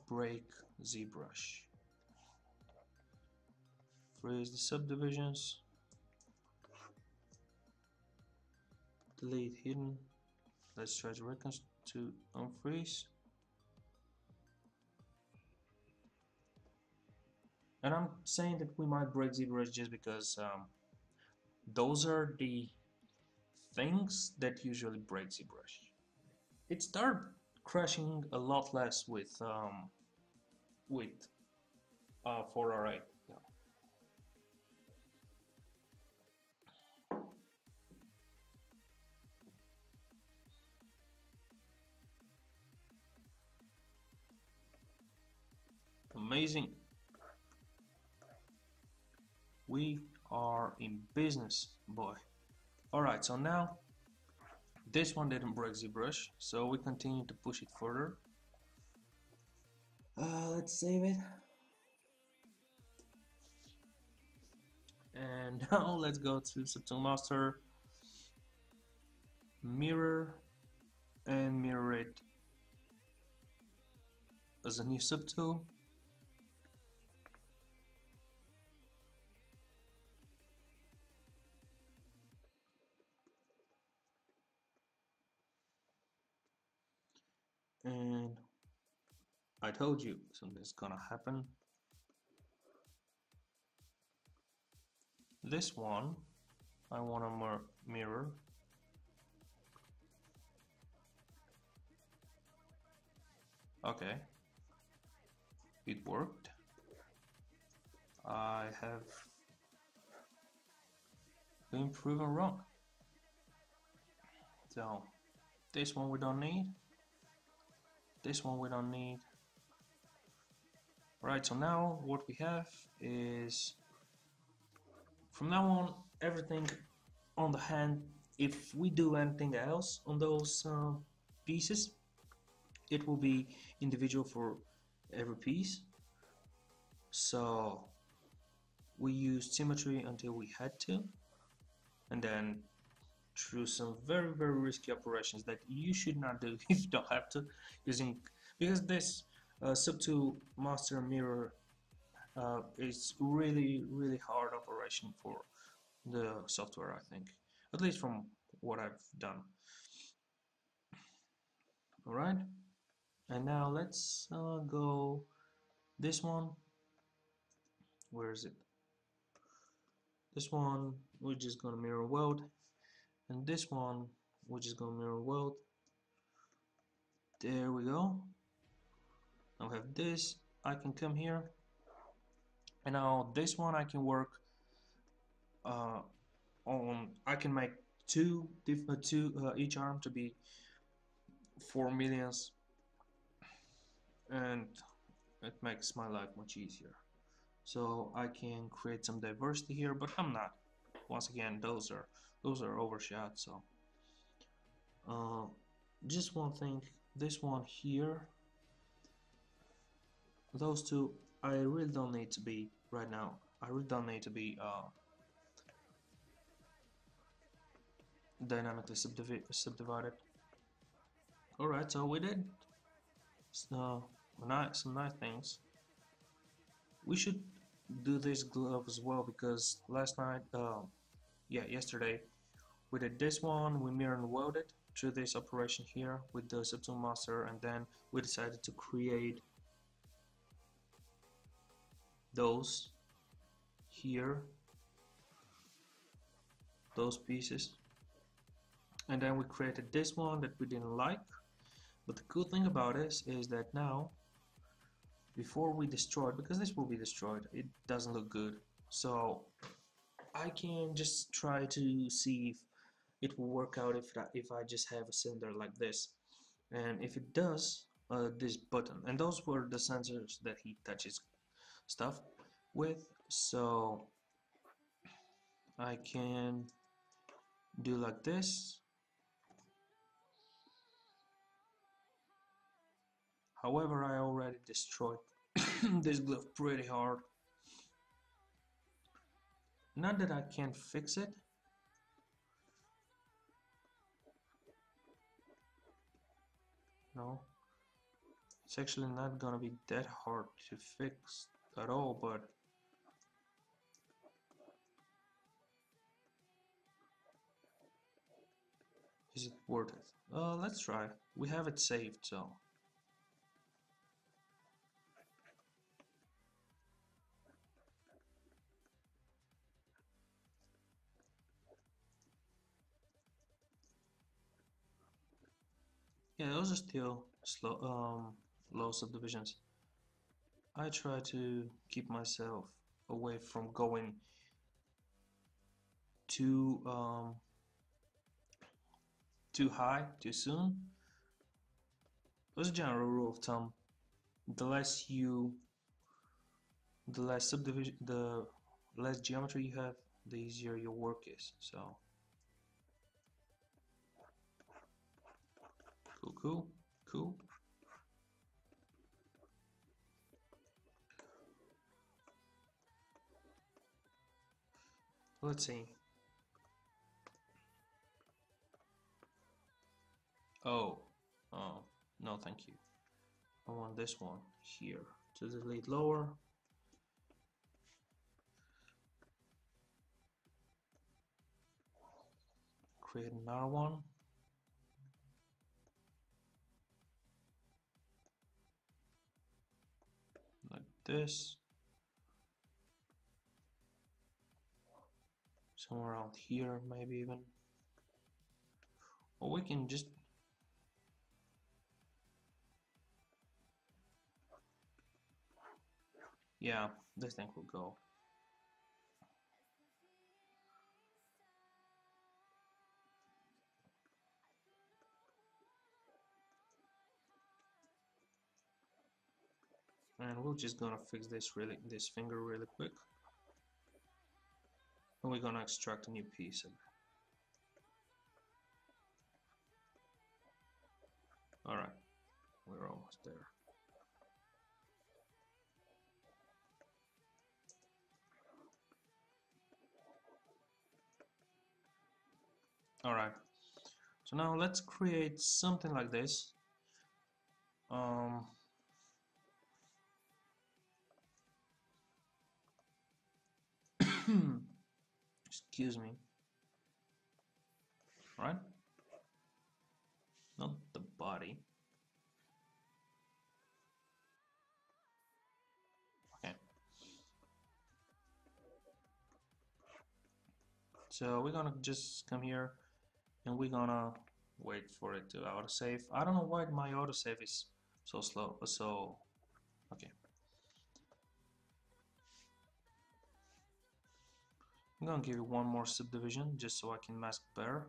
break ZBrush. Freeze the subdivisions. Delete hidden. Let's try to unfreeze. And I'm saying that we might break ZBrush just because those are the things that usually break ZBrush. It started crashing a lot less with 4R8. Yeah. Amazing. We are in business, boy. Alright, so now this one didn't break ZBrush, so we continue to push it further. Let's save it. And now let's go to Subtool Master, mirror, and mirror it as a new subtool. And I told you something's gonna happen. This one, I want to mirror. Okay, it worked. I have been proven wrong. So this one we don't need. This one we don't need. Right, so now what we have is, from now on, everything on the hand, if we do anything else on those pieces, it will be individual for every piece. So we used symmetry until we had to, and then through some very risky operations that you should not do if you don't have to, because this subtool master mirror is really hard operation for the software, I think, at least from what I've done. All right, and now let's go this one. Where is it? This one we're just gonna mirror weld, and this one we're just gonna mirror weld. There we go. Now we have this. I can come here, and now this one I can work on. I can make two each arm to be 4 millions, and It makes my life much easier. So I can create some diversity here, but I'm not. Once again, those are overshot. So uh, just one thing, this one here, those two, I really don't need to be right now. I really don't need to be dynamically subdivided. Alright, so we did some nice things. We should do this glove as well because last night, yesterday, we did this one, we mirror and welded through this operation here with the Subtool Master, and then we decided to create those here, those pieces, and then we created this one that we didn't like. But the cool thing about this is that now, before we destroy it, because this will be destroyed, it doesn't look good, so I can just try to see if it will work out if I just have a cylinder like this, and if it does, this button, and those were the sensors that he touches stuff with, so I can do like this. However, I already destroyed this glove pretty hard. Not that I can't fix it. No, it's actually not gonna be that hard to fix at all, but is it worth it? Let's try. We have it saved, so. Yeah, those are still low subdivisions. I try to keep myself away from going too too high too soon. As a general rule of thumb, the less you, the less subdivision, the less geometry you have, the easier your work is. So cool, cool, cool. Let's see. Oh, oh, no, thank you. I want this one here to delete lower. Create another one. Like this. Somewhere around here, maybe even. Or we can just. Yeah, this thing will go. And we're just gonna fix this finger really quick. And we're gonna extract a new piece of it. Alright, we're almost there. Alright, so now let's create something like this. Excuse me. Right? Not the body. Okay. So we're gonna just come here and we're gonna wait for it to autosave. I don't know why my autosave is so slow. So, okay. I'm gonna give you one more subdivision just so I can mask better.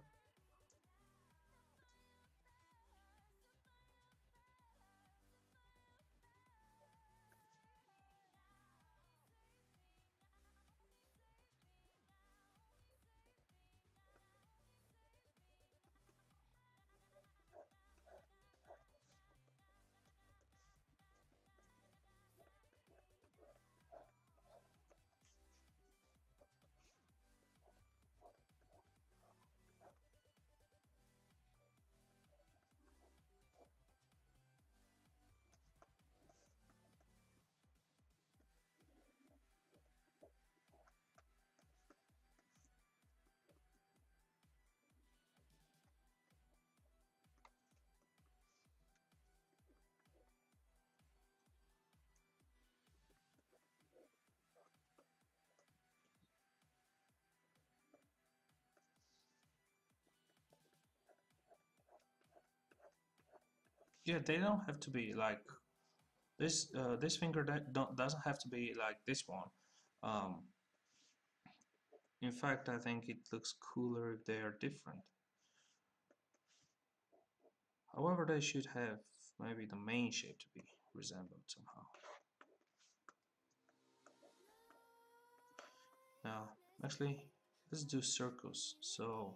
Yeah, they don't have to be like this. This finger that doesn't have to be like this one. Um, in fact, I think it looks cooler if they are different. However, they should have maybe the main shape to be resembled somehow. Now, actually, let's do circles. So,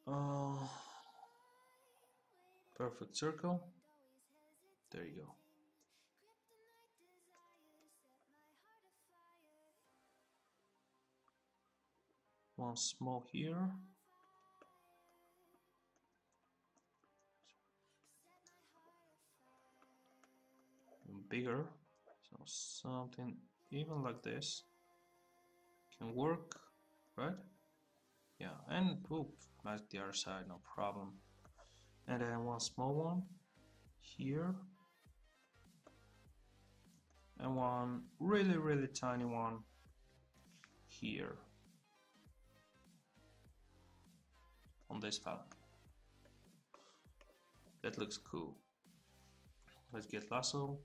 uh, perfect circle. There you go. One small here. And bigger. So something even like this can work, right? Yeah, and whoop, match the other side, no problem. And then one small one here, and one really tiny one here on this file. That looks cool. Let's get lasso.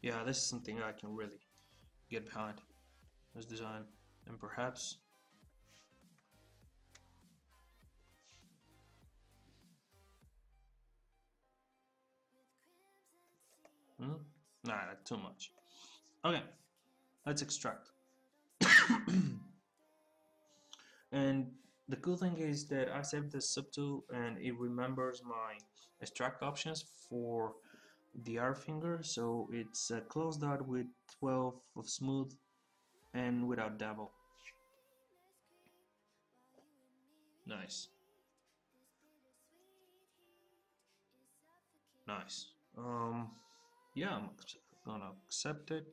Yeah, this is something I can really get behind, this design, and perhaps nah, not too much. Okay, let's extract. And the cool thing is that I saved the subtool and it remembers my extract options for the R finger, so it's a close dot with 12 of smooth and without dabble. Nice. Nice. Yeah, I'm gonna accept it.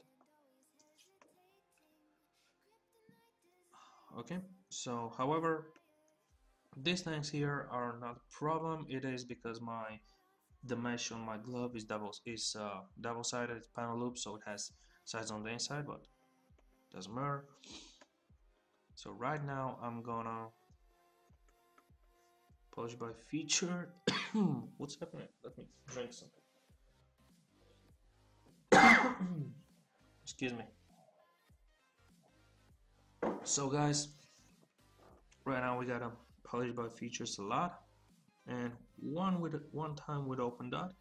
Okay, so however, these things here are not a problem. It is because the mesh on my glove is double-sided, it's panel loop, so it has sides on the inside, but doesn't matter. So right now I'm gonna polish by feature. What's happening? Let me drink something. Excuse me. So guys, right now we gotta polish by features a lot, and one time with open dot.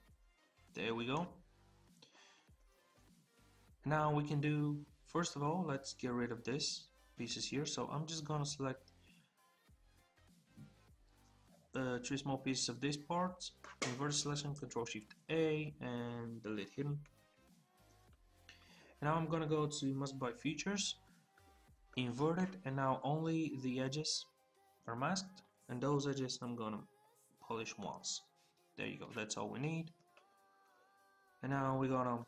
There we go. Now we can do, first of all, let's get rid of this pieces here. So I'm just gonna select 3 small pieces of this part, invert selection, Control Shift A, and delete hidden. And now I'm gonna go to mask by features, invert it, and now only the edges are masked, and those edges I'm gonna polish once. There you go, that's all we need. And now we're gonna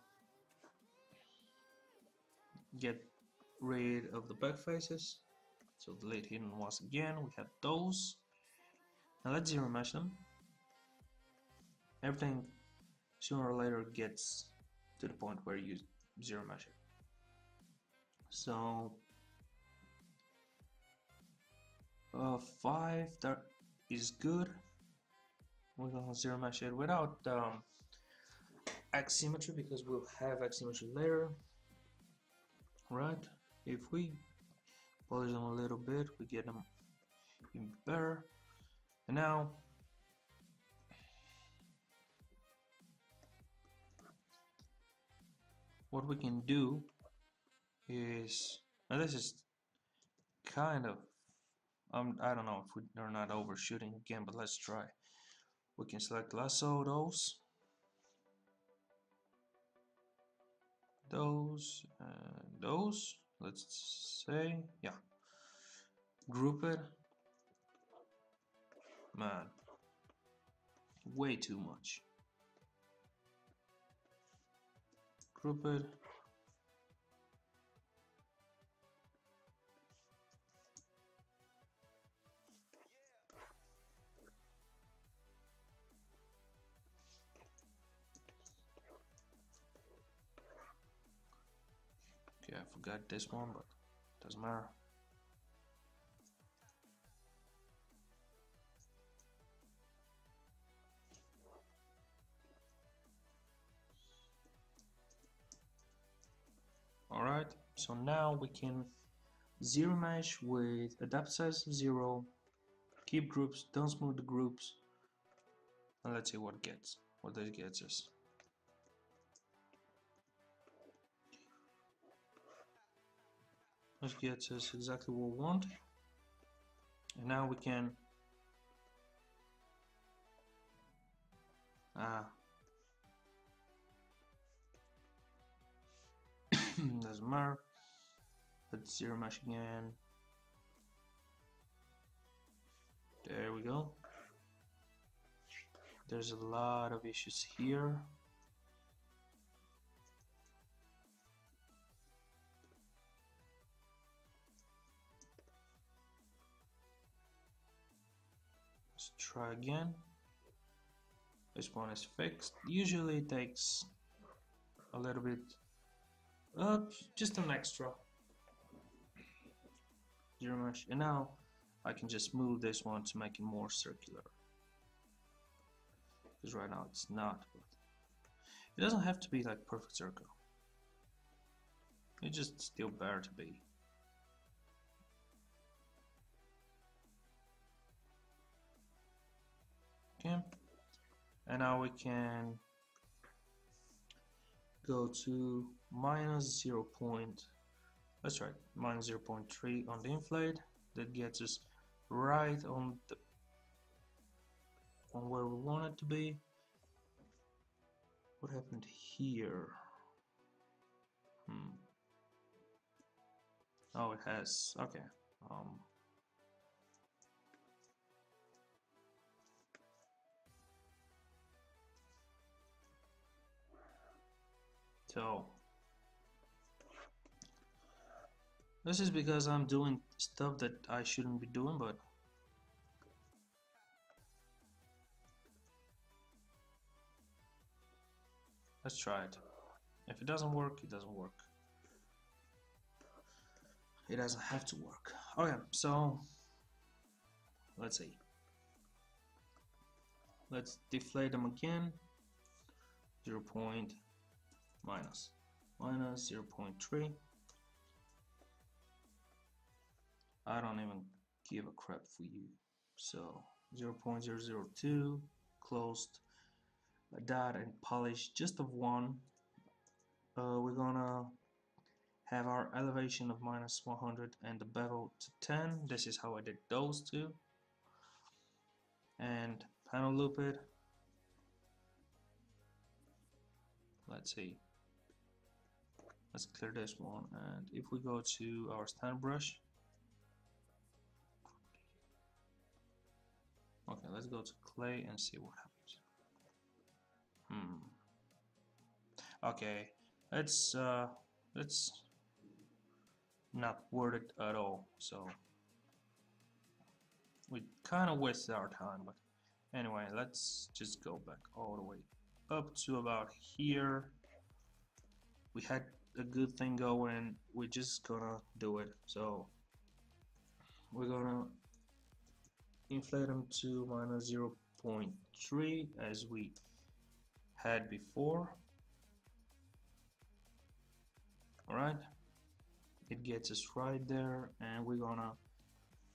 get rid of the back faces. So delete hidden once again, we have those. Now let's zero mesh them. Everything sooner or later gets to the point where you zero mesh it. So 5, that is good. We're gonna zero mesh it without asymmetry because we'll have asymmetry later, right? If we polish them a little bit, we get them even better. And now what we can do is, now this is kind of, I don't know if we're not overshooting again, but let's try. We can select lasso those and those, let's say, yeah, group it. Man, way too much. Group it. Okay, I forgot this one, but doesn't matter. So now we can zero mesh with a depth size of 0, keep groups, don't smooth the groups, and let's see what this gets us. This gets us exactly what we want. And now we can doesn't matter. Let's zero mesh again. There we go. There's a lot of issues here. Let's try again. This one is fixed. Usually it takes a little bit, just an extra zero mesh, and now I can just move this one to make it more circular, because right now it's not. It doesn't have to be like perfect circle. It's just still better to be. Okay, and now we can go to minus 0. That's right, minus 0.3 on the inflate. That gets us right on where we want it to be. What happened here? Oh, it has, okay. So this is because I'm doing stuff that I shouldn't be doing, but let's try it. If it doesn't work, it doesn't work. It doesn't have to work. Okay, so let's see. Let's deflate them again. 0. minus 0.3. I don't even give a crap for you. So 0.002 closed that and polish just of 1. We're gonna have our elevation of minus 100 and the bevel to 10. This is how I did those two. And panel loop it. Let's see. Let's clear this one, and if we go to our standard brush, okay, let's go to clay and see what happens. Okay, it's not worth it at all. So we kind of wasted our time, but anyway, let's just go back all the way up to about here. We had a good thing going. We're just gonna do it. So we're gonna inflate them to minus 0.3 as we had before. Alright, it gets us right there, and we're gonna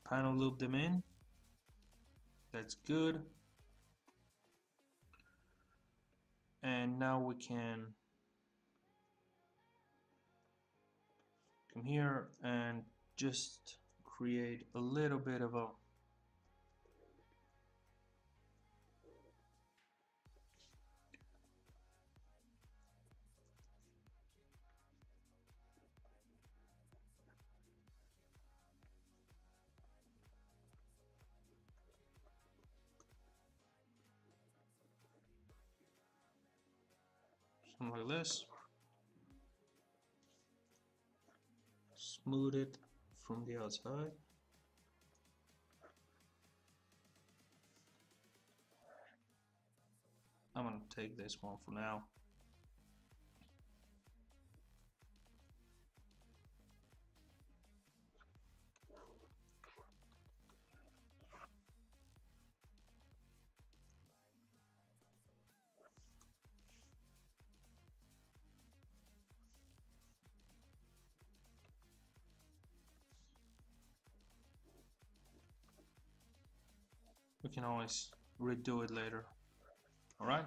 panel loop them in. That's good. And now we can come here and just create a little bit of a something like this. Smooth it from the outside. I'm gonna take this one for now. We can always redo it later. Alright?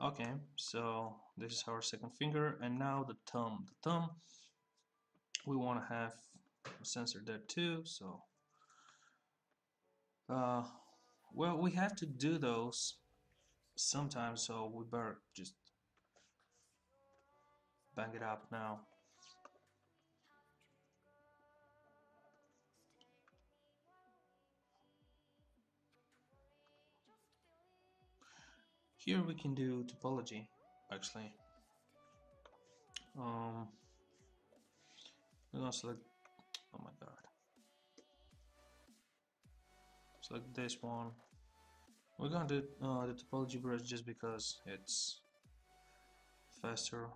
Okay, so this is our second finger, and now the thumb. The thumb, we want to have a sensor there too, so well, we have to do those sometimes, so we better just bang it up now. Here we can do topology, actually. We're gonna select, oh my god, select this one. We're gonna do the topology brush just because it's faster.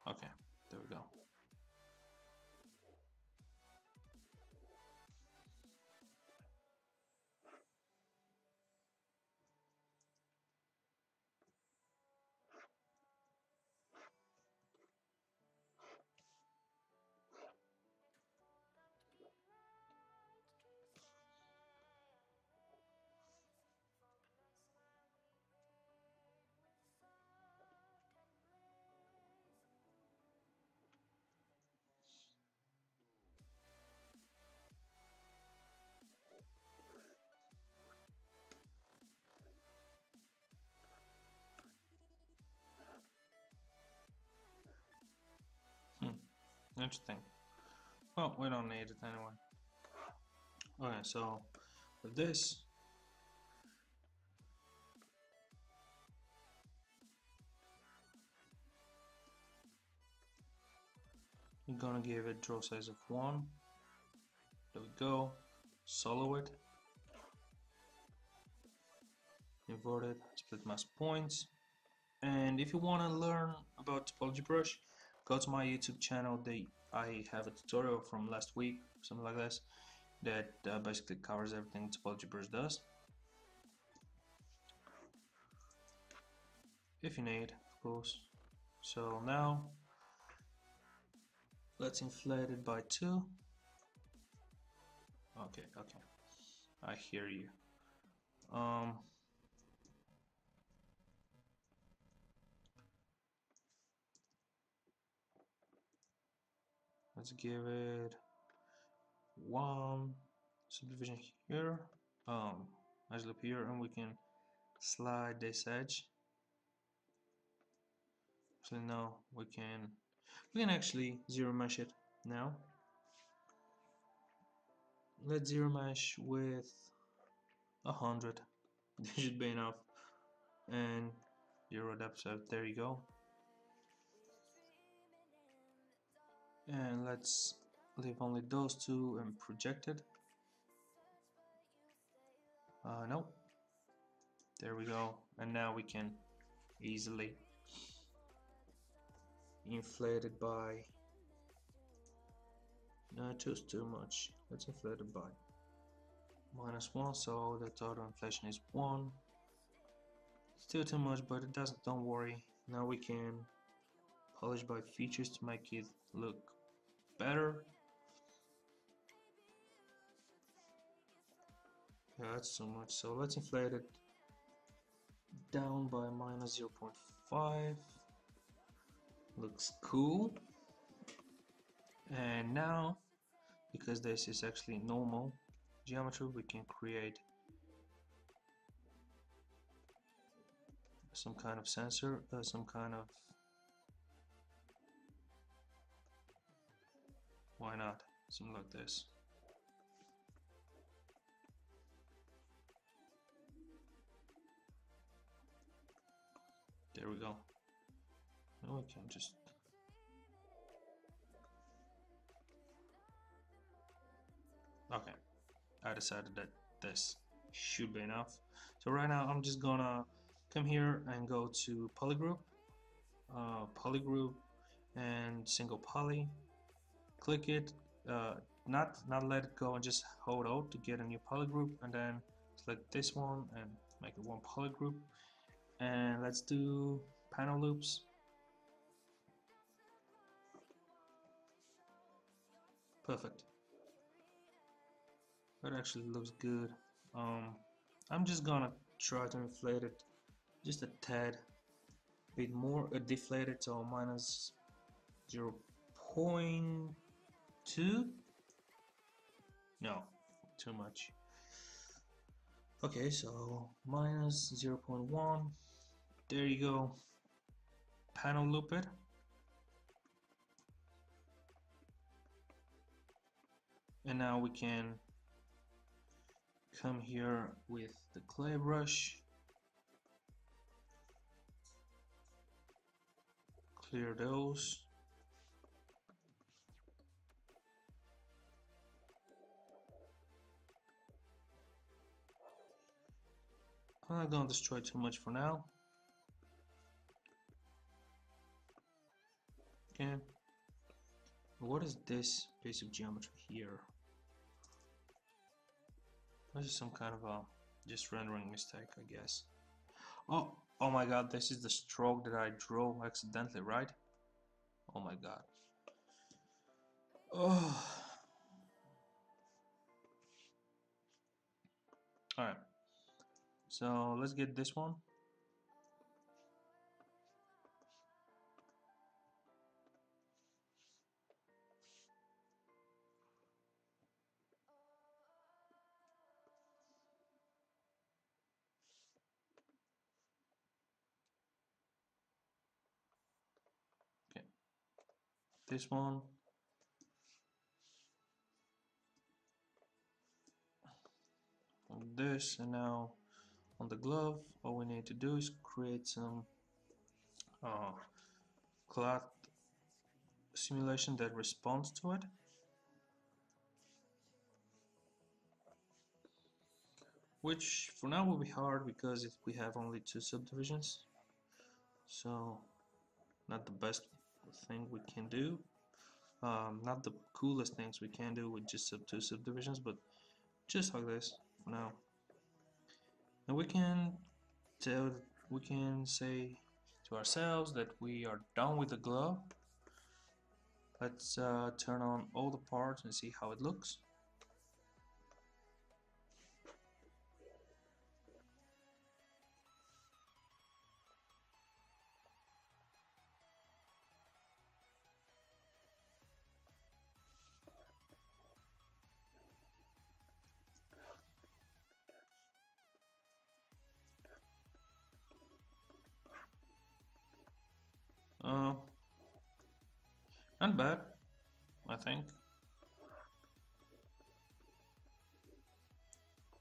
Okay, there we go. Interesting. Well, we don't need it anyway. Okay, so with this, I'm gonna give it draw size of 1. There we go. Solo it. Invert it. Split mask points. And if you want to learn about topology brush, go to my YouTube channel. I have a tutorial from last week, something like this, that basically covers everything topology brush does. If you need, of course. So now let's inflate it by 2. Okay, I hear you. Let's give it 1 subdivision here, edge loop here, and we can slide this edge. Actually, no, we can actually zero mesh it now. Let's zero mesh with 100. This should be enough. And zero depth, so there you go. And let's leave only those two and project it. No. There we go. And now we can easily inflate it by, no, just too much. Let's inflate it by -1, so the total inflation is 1. Still too much, but it doesn't, don't worry. Now we can polish by features to make it look better. Yeah, that's too much, so let's inflate it down by -0.5. Looks cool. And now, because this is actually normal geometry, we can create some kind of sensor, some kind of, why not, something like this. There we go. Now we can just, okay, I decided that this should be enough. So right now I'm just gonna come here and go to polygroup, polygroup and single poly, click it, uh, not let it go, and just hold out to get a new polygroup, and then select this one and make it one polygroup. And let's do panel loops. Perfect. That actually looks good. I'm just gonna try to inflate it just a tad bit more, deflate it to minus 0.2. No, too much. Okay, so minus 0.1. There you go. Panel loop it. And now we can come here with the clay brush, clear those. I'm not gonna destroy too much for now. Okay. What is this piece of geometry here? This is some kind of a just rendering mistake, I guess. Oh my god, this is the stroke that I drew accidentally, right? Oh my god. Oh. Alright. So let's get this one. Okay. This one. This, and now on the glove, all we need to do is create some cloth simulation that responds to it. Which for now will be hard because we have only 2 subdivisions, so not the best thing we can do, not the coolest things we can do with just 2 subdivisions, but just like this for now. And we can say to ourselves that we are done with the glove. Let's turn on all the parts and see how it looks. Not bad, I think.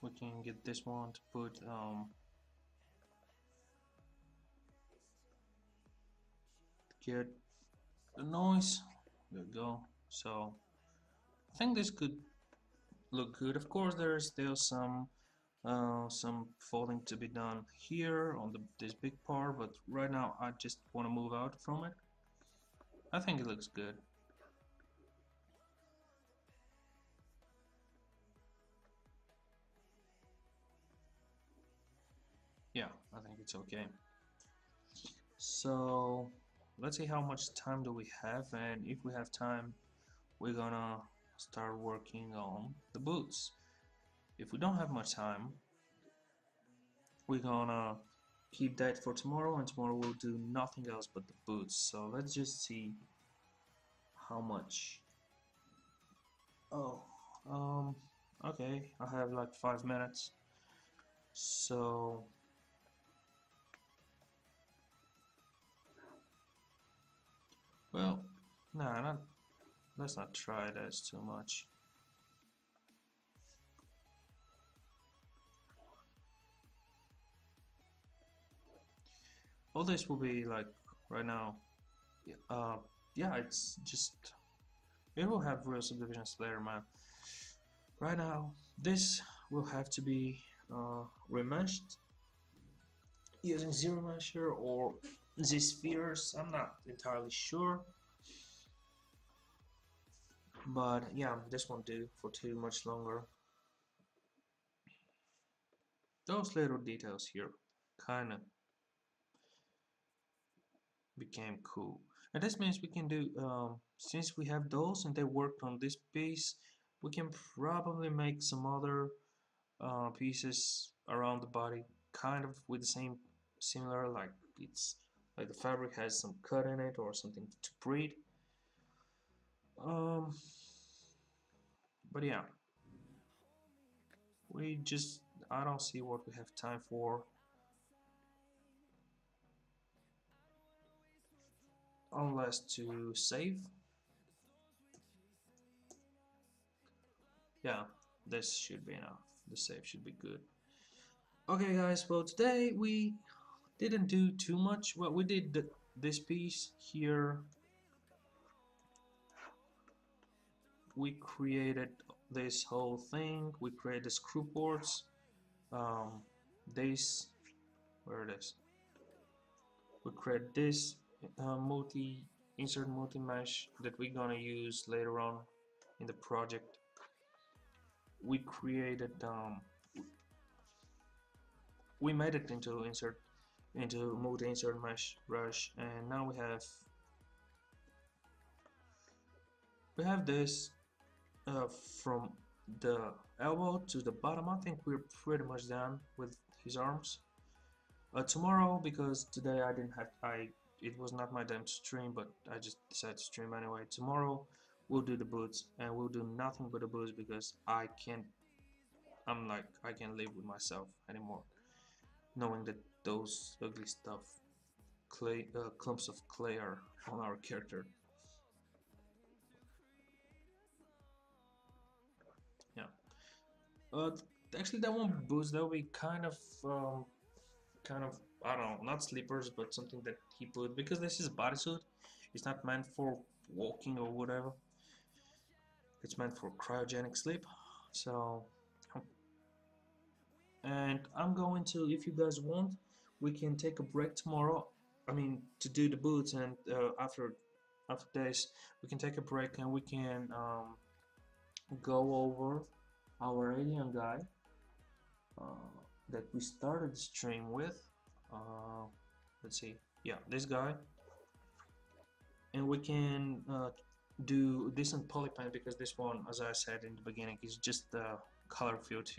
We can get this one to put get the noise. There we go. So I think this could look good. Of course, there's still some folding to be done here on this big part, but right now I just want to move out from it. I think it looks good. Yeah, I think it's okay. So let's see how much time do we have, and if we have time, we're gonna start working on the boots. If we don't have much time, we're gonna keep that for tomorrow, and tomorrow we'll do nothing else but the boots. So let's just see how much. Oh, okay, I have like 5 minutes. So well, nah, not, let's not try this too much. All this will be like right now. Yeah, it's just it will have real subdivisions later, man. Right now, this will have to be remeshed using zero mesher or z spheres. I'm not entirely sure. But yeah, this won't do for too much longer. Those little details here kind of became cool. And this means we can do, since we have those and they worked on this piece, we can probably make some other pieces around the body, kind of with the same, similar, like it's like the fabric has some cut in it or something to breathe. Um, but yeah, we just, I don't see what we have time for unless to save. Yeah, this should be enough. The save should be good. Okay, guys. Well, today we didn't do too much. Well, we did this piece here. We created this whole thing. We created the screw ports. This, where it is. We create this insert multi mesh that we're gonna use later on in the project. We created we made it into multi insert mesh brush, and now we have this from the elbow to the bottom. I think we're pretty much done with his arms. Tomorrow, because today I didn't have it was not my time to stream, but I just decided to stream anyway. Tomorrow we'll do the boots, and we'll do nothing but the boots because I can't live with myself anymore, knowing that those ugly stuff, clumps of clay are on our character. Yeah. Uh, Actually, that won't boost. That will be kind of, I don't know, not sleepers, but something that he put, because this is a bodysuit. It's not meant for walking or whatever. It's meant for cryogenic sleep. So, and I'm going to, if you guys want, we can take a break tomorrow. I mean, to do the boots, and after this, we can take a break and we can go over our alien guy uh, that we started the stream with. Uh, let's see, yeah, this guy, and we can do decent polypaint, because this one, as I said in the beginning, is just the color field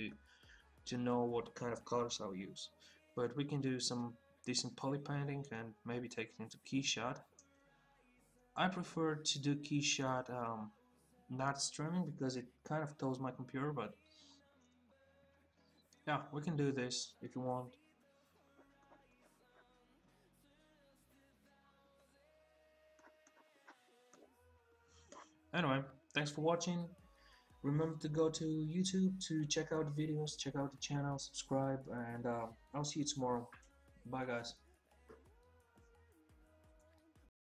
to know what kind of colors I'll use. But we can do some decent polypainting and maybe take it into keyshot. I prefer to do keyshot not streaming because it kind of tells my computer, but yeah, we can do this if you want. Anyway, thanks for watching. Remember to go to YouTube to check out the videos, check out the channel, subscribe, and I'll see you tomorrow. Bye, guys.